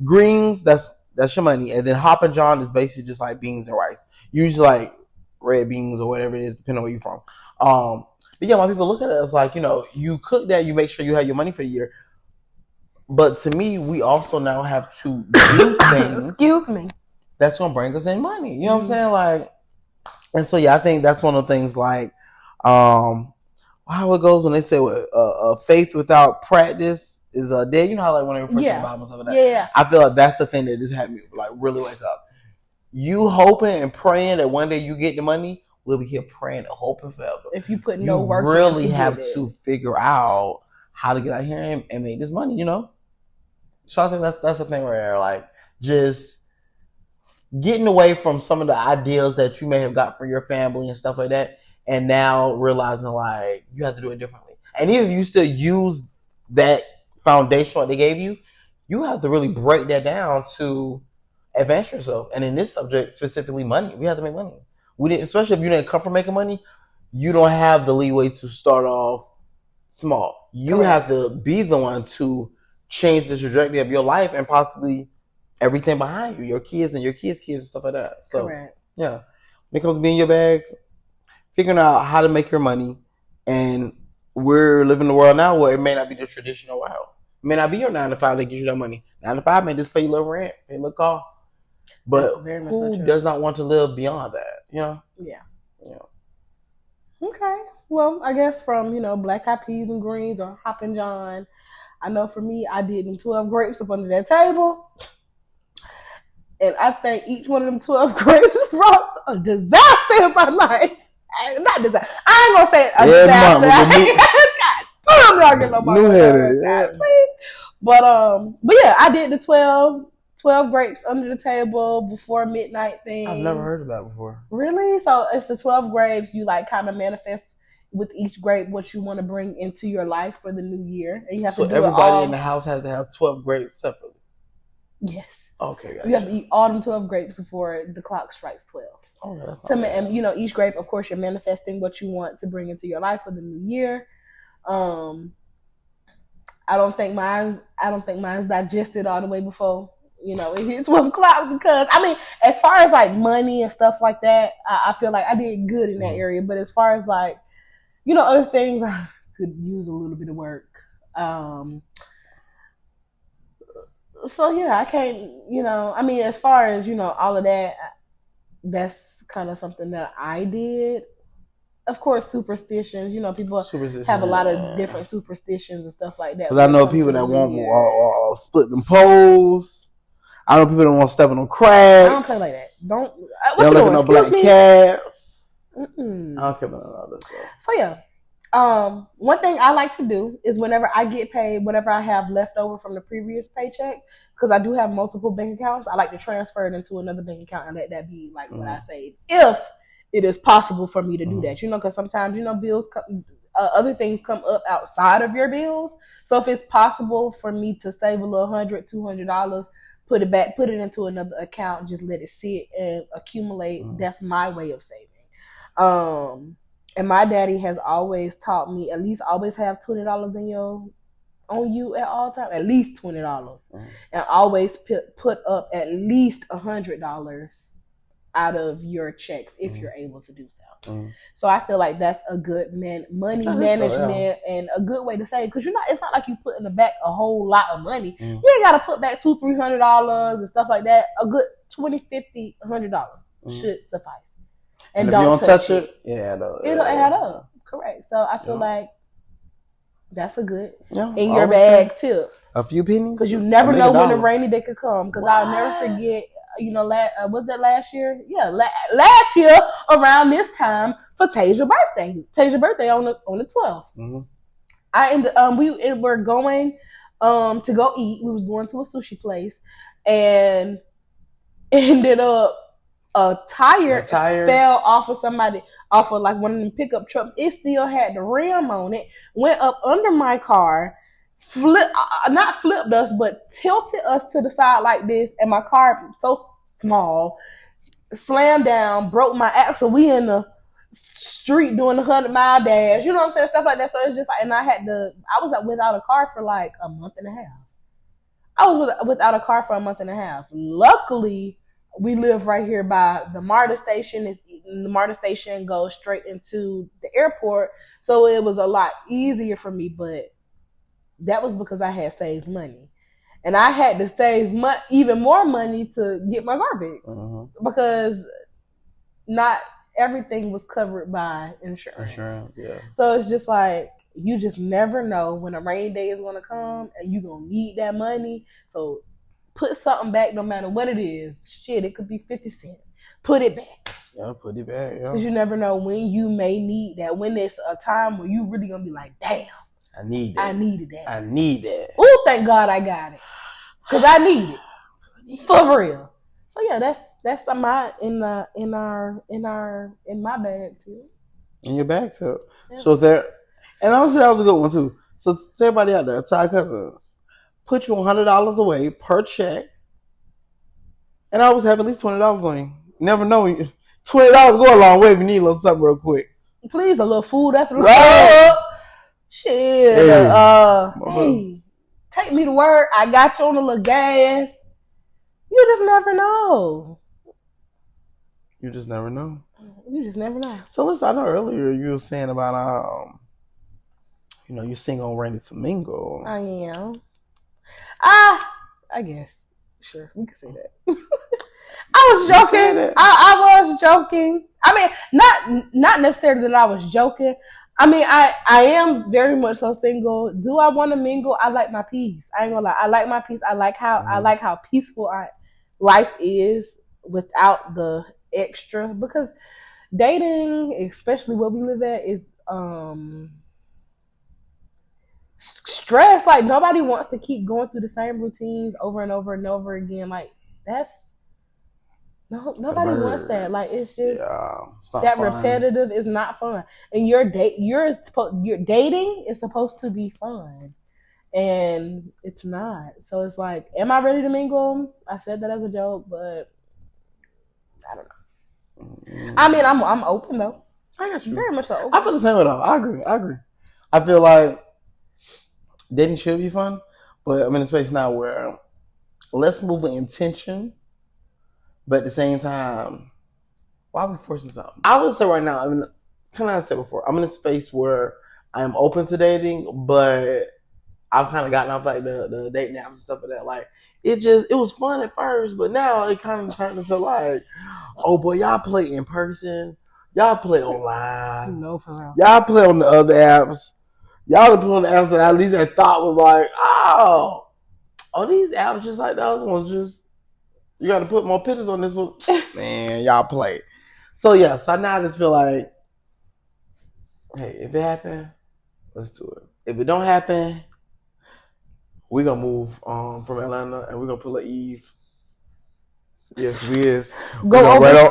greens that's your money, and then Hoppin' John is basically just like beans and rice. Usually like red beans or whatever it is, depending on where you're from. But yeah, when people look at it, it's like you cook that, you make sure you have your money for the year. But to me, we also now have to do things.
Excuse me.
That's gonna bring us in money. You know what I'm saying? Like. And so, yeah, I think that's one of the things like how it goes when they say faith without practice is dead. You know how like when they refer to the Bible and stuff like that?
Yeah.
I feel like that's the thing that just had me like really wake up. You hoping and praying that one day you get the money, we'll be here praying and hoping forever.
If you put no work,
you really have to figure out how to get out here and make this money, So I think that's the thing where like just getting away from some of the ideals that you may have got from your family and stuff like that, and now realizing like you have to do it differently. And even if you still use that foundation what they gave you, you have to really break that down to advance yourself. And in this subject, specifically money, we have to make money. We didn't, especially if you didn't come from making money, you don't have the leeway to start off small. You have to be the one to change the trajectory of your life and possibly everything behind you, your kids and your kids' kids and stuff like that. So, yeah. When it comes to being in your bag, figuring out how to make your money, and we're living in a world now where it may not be the traditional route. It may not be your 9 to 5 that gives you that money. 9 to 5 may just pay you a little rent, pay a little car. But who does not want to live beyond that?
Yeah. Okay. Well, I guess from, black eyed peas and greens or Hoppin' John, I know for me, I did them 12 grapes up under that table. And I think each one of them 12 grapes brought a disaster in my life. Not disaster. I ain't gonna say a disaster. God, I'm not getting no money. But yeah, I did the 12 grapes under the table before midnight thing.
I've never heard of that before.
Really? So it's the 12 grapes. You like kind of manifest with each grape what you want to bring into your life for the new year, and you have to do
everybody in the house has to have 12 grapes separately.
Yes.
Okay, gotcha.
You have to eat all them 12 grapes before the clock strikes 12.
Oh, that's
and each grape, of course, you're manifesting what you want to bring into your life for the new year. I don't think mine's digested all the way before it hits 12 o'clock, because as far as like money and stuff like that, I feel like I did good in that area. But as far as like other things, I could use a little bit of work. So yeah, I can't, as far as, all of that, that's kind of something that I did. of course, superstitions. You know, people have a lot of different superstitions and stuff like that.
Because I know people that want split them poles. I know people that want to step on them cracks.
I don't play like that. Don't
look at no black cats. I don't care about all that stuff.
So yeah. One thing I like to do is whenever I get paid, whatever I have left over from the previous paycheck, because I do have multiple bank accounts, I like to transfer it into another bank account and let that be like what I saved. If it is possible for me to do that, you know, because sometimes, you know, bills come, other things come up outside of your bills. So if it's possible for me to save a little $100, $200, put it into another account, just let it sit and accumulate. That's my way of saving. And my daddy has always taught me at least always have $20 on you at all times, at least $20, and always put up at least $100 out of your checks if you're able to do so. So I feel like that's a good money management and a good way to save, because it's not like you put in the back a whole lot of money. You ain't got to put back $200-$300 and stuff like that. A good $20, $50, $100 should suffice. And don't
if you don't touch it,
it'll add up. Correct. So I feel like that's a good in your bag tip.
A few pennies,
because you never know when a rainy day could come. Because I'll never forget. You know, was that last year? Yeah, last year around this time for Tasia's birthday. Tasia's birthday on the 12th. I ended we were going to go eat. We was going to a sushi place and ended up. A tire fell off of somebody, off of like one of them pickup trucks. It still had the rim on it. Went up under my car, not flipped us, but tilted us to the side like this. And my car, so small, slammed down, broke my axle. We in the street doing the 100-mile dash. You know what I'm saying? Stuff like that. So it's just like, and I was without a car for like a month and a half. I was without a car for a month and a half. Luckily, we live right here by the MARTA station. The MARTA station goes straight into the airport. So it was a lot easier for me, but that was because I had saved money. And I had to save even more money to get my garbage because not everything was covered by insurance. So it's just like, you just never know when a rainy day is going to come and you're going to need that money. So put something back no matter what it is. Shit, it could be 50 cents. Put it back.
Yeah, put it back. Yeah.
Because you never know when you may need that. When it's a time where you really going to be like, damn.
I need that.
I needed that.
I need that.
Oh, thank God I got it. Because I need it. For real. So yeah, that's my in my bag too.
In your bag too. Yeah. So there, and honestly that was a good one too. So to everybody out there, tell cousins. Put you $100 away per check, and I always have at least $20 on you. Never know. $20 go a long way if you need a little something real quick.
Please, a little food after the shit. Hey, take me to work. I got you on a little gas. You just never know.
You just never know.
You just never know.
So listen, I know earlier you were saying about you're single and ready to mingle.
I am. I guess. Sure, we can say that. I was joking. I was joking. I mean, not necessarily that I was joking. I mean, I am very much so single. Do I want to mingle? I like my peace. I ain't gonna lie. I like my peace. I like how peaceful life is without the extra. Because dating, especially where we live at, is stress. Like, nobody wants to keep going through the same routines over and over and over again. Like, nobody wants that. Like, it's just it's that fun. Repetitive is not fun. And your dating is supposed to be fun, and it's not. So it's like, am I ready to mingle? I said that as a joke, but I don't know. I mean, I'm open though.
I got you.
Very much so. Open.
I feel the same way though. I agree. I feel like dating should be fun, but I'm in a space now where let's move with intention, but at the same time, why are we forcing something? I would say right now, I mean, kind of I said before, I'm in a space where I am open to dating, but I've kind of gotten off like the dating apps and stuff like that. Like, it was fun at first, but now it kind of turned into like, oh boy, y'all play in person. Y'all play online.
No, for real.
Y'all play on the other apps. Y'all play on the apps that at least I thought was like, oh, these apps just like the other ones. Just you got to put more pictures on this one. Man, y'all play. So yeah, so now I just feel like, hey, if it happen, let's do it. If it don't happen, we gonna move from Atlanta and we gonna pull a Eve. Yes, we is.
Go overseas.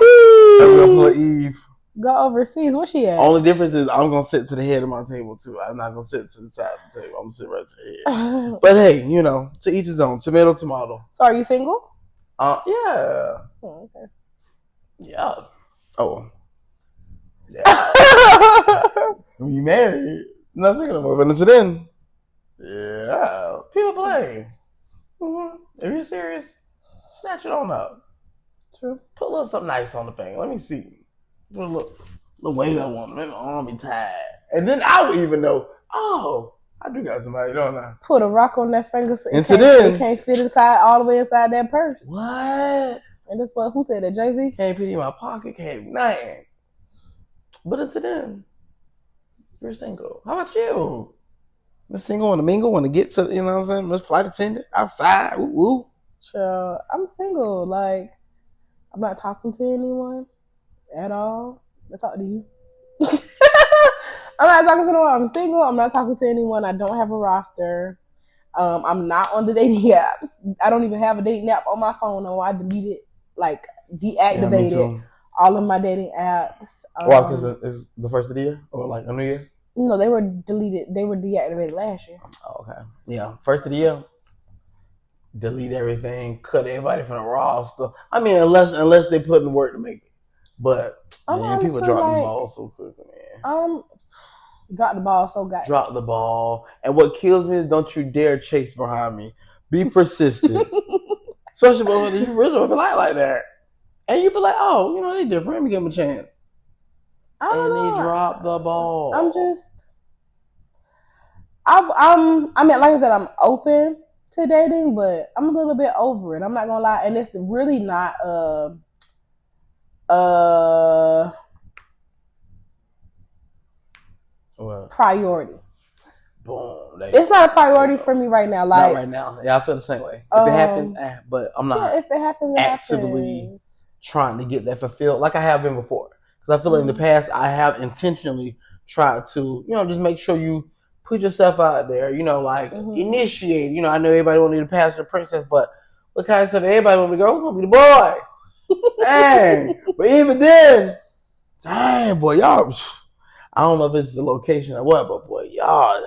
We're gonna pull a Eve.
Go overseas. Where she at?
Only difference is I'm gonna sit to the head of my table too. I'm not gonna sit to the side of the table. I'm gonna sit right to the head. But hey, you know, to each his own. Tomato, tomato.
So are you single?
Yeah.
Oh, okay.
Yeah. Oh. Yeah. We married. Not single no more, but until then. Yeah. People play. Mm-hmm. If you're serious, snatch it on up.
True.
Put a little something nice on the thing. Let me see. Put a little weight I want. Maybe my arm be tired. And then I would even know, oh, I do got somebody, don't I?
Put a rock on that finger so it can't fit inside all the way inside that purse.
What?
And that's what, who said that? Jay-Z?
Can't put it in my pocket, can't nothing. But until then, you're single. How about you? Miss Single want to mingle, want to get to, you know what I'm saying? Miss Flight Attendant outside. Woo woo.
Sure. I'm single. Like, I'm not talking to anyone at all. I talk to you. I'm not talking to anyone. I'm single. I'm not talking to anyone. I don't have a roster. I'm not on the dating apps. I don't even have a dating app on my phone. No, I deleted, like, deactivated all of my dating apps.
Why? Because it's the first of the year? Or like a new year?
No, they were deleted. They were deactivated last year.
Oh, okay. Yeah. First of the year, delete everything, cut everybody from the roster. I mean, unless they put in the work to make it. But man, people drop the ball so quick, man.
Drop the ball so goddamn.
Drop the ball. And what kills me is don't you dare chase behind me. Be persistent. Especially when you really don't like that. And you be like, oh, you know, they different. Let me give them a chance.
I don't know.
They drop the ball.
I mean, like I said, I'm open to dating, but I'm a little bit over it. I'm not gonna lie. And it's really not priority.
Boom.
It's not a priority for me right now. Like,
not right now. Yeah, I feel the same way. If it happens, but I'm not.
Yeah, if it happens,
actively trying to get that fulfilled like I have been before. Because I feel like in the past I have intentionally tried to, you know, just make sure you put yourself out there. You know, like initiate. You know, I know everybody want to be the pastor, the princess, but what kind of stuff? Everybody want to be the girl. Who's gonna be the boy? Dang. But even then, dang boy, y'all. I don't know if it's the location or what, but boy, y'all,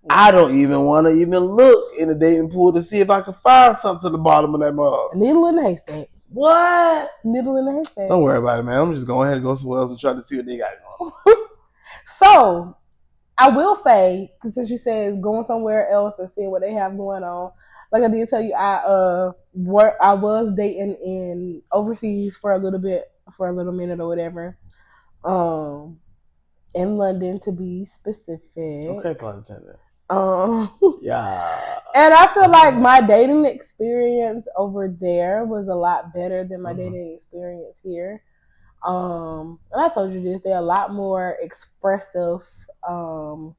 I don't even want to even look in the dating pool to see if I can find something to the bottom of that mug.
Needle in the haystack.
What?
Needle in the haystack.
Don't worry about it, man. I'm just going ahead and go somewhere else and try to see what they got going.
So, I will say, because since you said going somewhere else and seeing what they have going on, like I did tell you, I was dating in overseas for a little minute or whatever. In London, to be specific.
Okay, pun intended.
Yeah. And I feel like my dating experience over there was a lot better than my dating experience here. And I told you this, they're a lot more expressive. And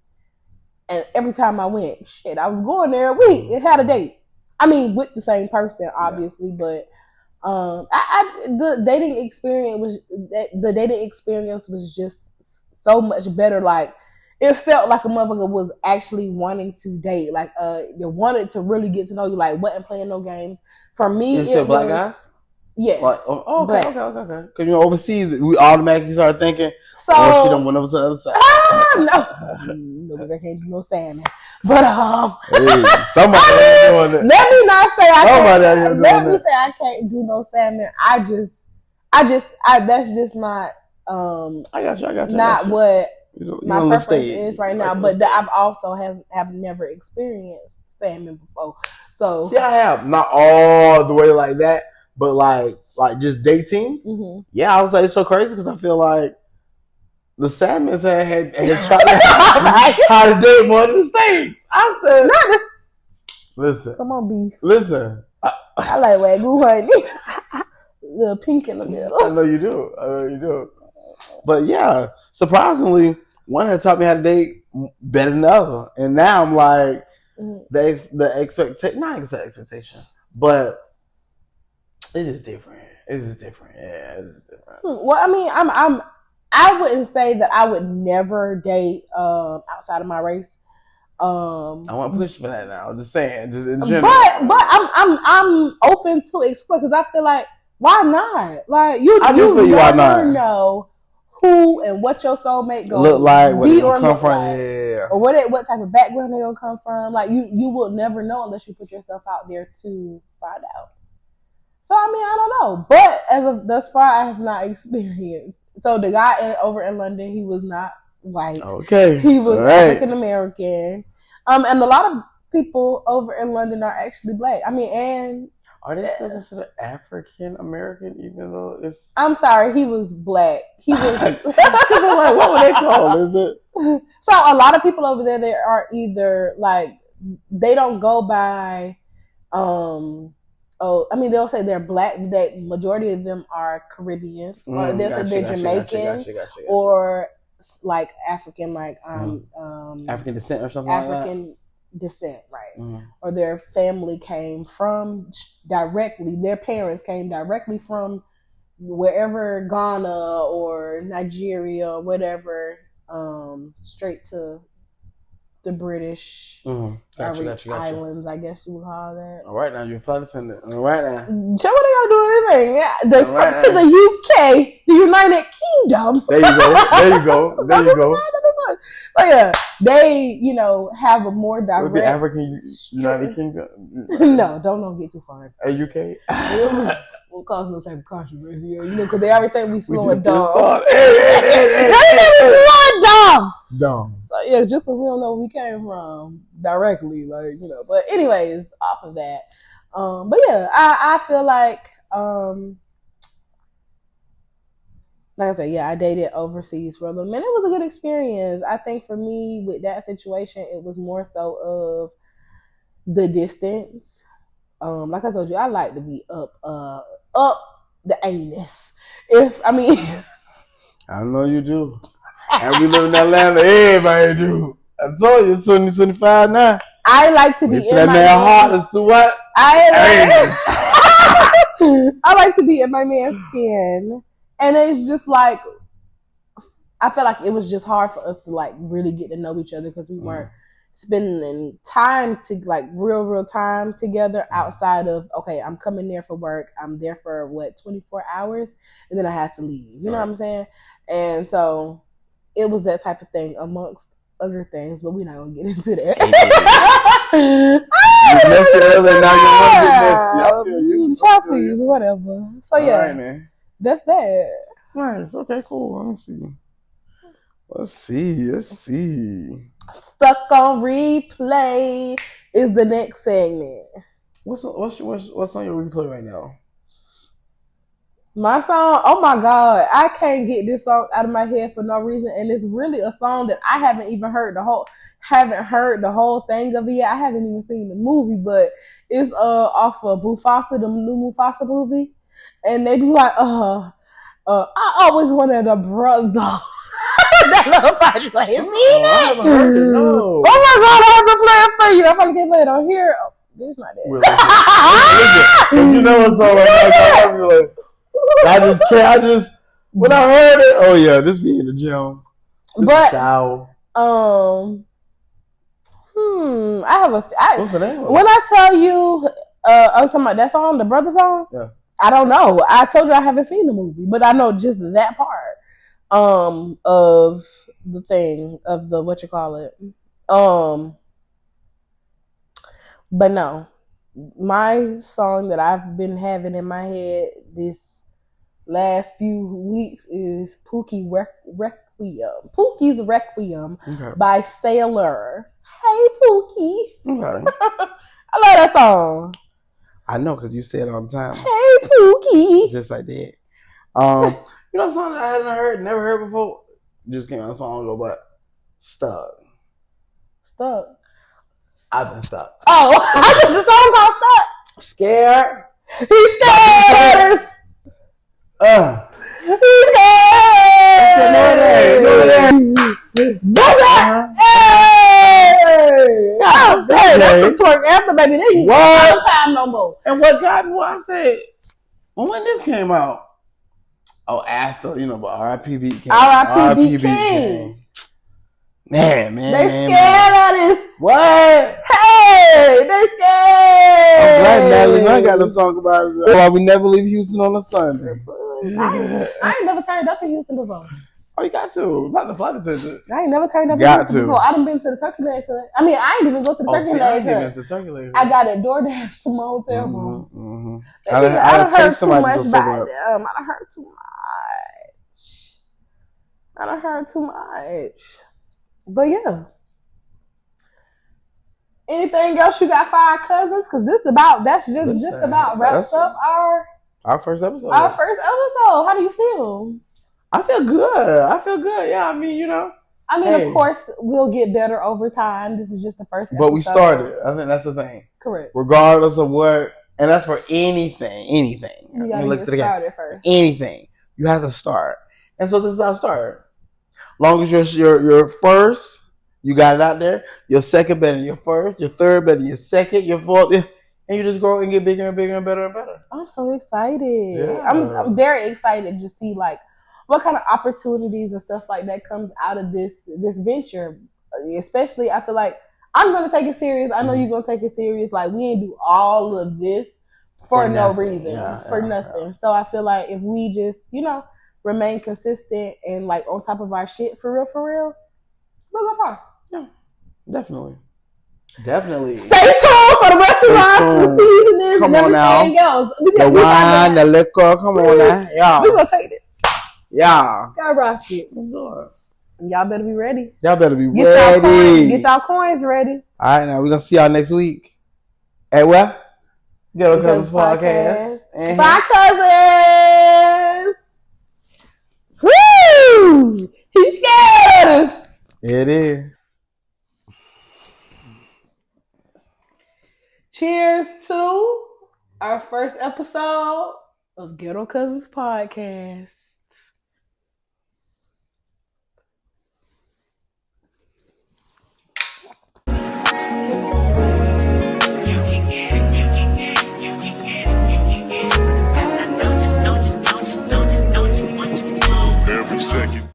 every time I went, I was going there a week and had a date. I mean, with the same person, obviously, but the dating experience was just so much better. Like, it felt like a motherfucker was actually wanting to date. Like, they wanted to really get to know you. Like, wasn't playing no games. For me,
is it black guys?
Yes.
Like, okay. Because, you know, overseas, we automatically start thinking, she done went over to the other side.
No, because I can't do no salmon. But,
hey, somebody doing that.
Let me not say I can't do no salmon. That's just not,
I got you.
Not what my preference is right now. But I've also have never experienced salmon before. So
see, I have not all the way like that, but like just dating. Yeah, I was like, it's so crazy because I feel like the salmons had tried how to date more than the States. I said, listen,
come on, beef.
Listen,
I like Wagyu honey. The pink in the middle.
I know you do. But yeah, surprisingly, one had taught me how to date better than the other, and now I'm like the expectation, not exact expectation, but it is different. It's just different. Yeah, it's just different.
Well, I mean, I wouldn't say that I would never date outside of my race.
I want to push for that now. I'm just saying, just in general.
But I'm open to explore because I feel like why not? Like you never know who and what your soulmate gonna
look like,
be or look
from,
like, or what type of background they gonna come from. Like you will never know unless you put yourself out there to find out. So I mean, I don't know, but as of thus far, I have not experienced. So the guy over in London, he was not white.
Okay,
he was African American. And a lot of people over in London are actually black. I mean, and
are they still considered African American, even though it's?
I'm sorry, he was black. He was.
Like, what would they call? Is it?
So a lot of people over there, they are either like they don't go by. I mean, they'll say they're black. That majority of them are Caribbean, or they'll say they're Jamaican, or like African, like
African descent or something
African
like that?
Descent, right? Or their family came from directly. Their parents came directly from wherever, Ghana or Nigeria or whatever, straight to the British islands, I guess you would call that.
All right, now you're a flight attendant. All right now.
What they gotta do anything? Yeah, to the UK, the United Kingdom.
There you go.
So yeah, they have a more direct.
The African United Kingdom.
No, don't get too far.
UK.
Won't cause no type of controversy, because they already think we slow it down.
Dumb.
So yeah, just because we don't know where we came from directly, But anyways, off of that, but yeah, I feel like I said, yeah, I dated overseas for a little minute. It was a good experience. I think for me with that situation, it was more so of the distance. Like I told you, I like to be up the anus. I
know you do. And we live in Atlanta, everybody do. I told you, 2025 now.
I like to be in my
man's heart as to what?
I like to be in my man's skin. And it's just like, I felt like it was just hard for us to like really get to know each other because we weren't spending time to like real time together outside of, okay, I'm coming there for work. I'm there for 24 hours and then I have to leave. You know what I'm saying? And so it was that type of thing amongst other things, but we're not going to get into that. Choppies, whatever. So yeah, that's that.
Nice. Okay, cool. Let's see.
Stuck on replay is the next segment.
What's on your replay right now?
My song, oh my God, I can't get this song out of my head for no reason, and it's really a song that I haven't even heard the whole thing of it yet. I haven't even seen the movie, but it's off of Mufasa, the new Mufasa movie, and they be like, I always wanted a brother. That little part, like, I haven't heard it, no. Oh my God, I have to play it for you. I'm gonna get played on here. Oh, it's not that.
You know what's all right. I just can't. When I heard it, oh yeah, this be in the gym.
But
I
have
what's the name?
When I tell you, I was talking about that song, the brother song.
Yeah.
I don't know. I told you I haven't seen the movie, but I know just that part of the thing of the what you call it. But no, my song that I've been having in my head this last few weeks is Pookie's Requiem by Sailor. Hey Pookie.
Okay.
I love that song.
I know because you say it all the time.
Hey Pookie.
Just like that. You know something I hadn't never heard before? Just came out a song ago, but Stuck. I've been stuck.
Oh, I think the song called Stuck.
Scared.
He's scared. That's a twerk after, baby. They ain't got no time no more.
And what got me? I said, when this came out, after, but R.I.P. Beat King.
R.I.P. Beat King.
Man.
They scared of this.
What?
Hey, they scared.
I'm glad Natalie I got a song about it. Why we never leave Houston on a Sunday.
I ain't never turned up in Houston before.
Oh, you got to. Not the flight attendant.
I ain't never turned up in Houston before. I done been to the Turkey Leg Hut. I mean, I ain't even go to the Turkey Leg Hut. I got a DoorDash to my hotel room. I done heard too much about them. I done heard too much. But yeah. Anything else you got for our cousins? Because that's just about wraps up our first episode. How do you feel?
I feel good. Yeah, I mean,
of course, we'll get better over time. This is just the first episode.
But we started. I think that's the thing.
Correct.
Regardless of what, and that's for anything.
You gotta get started first.
Anything. You have to start. And so this is how I start. Long as your first, you got it out there. Your second better than your first. Your third better than your second. Your fourth, and you just grow and get bigger and bigger and better and better.
I'm so excited.
Yeah.
I'm very excited to see what kind of opportunities and stuff like that comes out of this venture. Especially, I feel like I'm gonna take it serious. I know you're gonna take it serious. Like, we ain't do all of this for no reason, nothing. So I feel like if we just, remain consistent and on top of our shit for real, we'll go far.
Yeah, definitely.
Stay tuned for the rest of the season. Come on now. The
wine, the liquor. Come on now. Yeah.
We're gonna take it.
Yeah.
Skyrocket. Y'all better be ready.
Get
y'all coins ready.
All right, now we're gonna see y'all next week. At what? Ghetto Cousins Podcast.
Bye, cousins. Woo! He scared us.
It is.
Cheers to our first episode of Ghetto Cousins Podcast.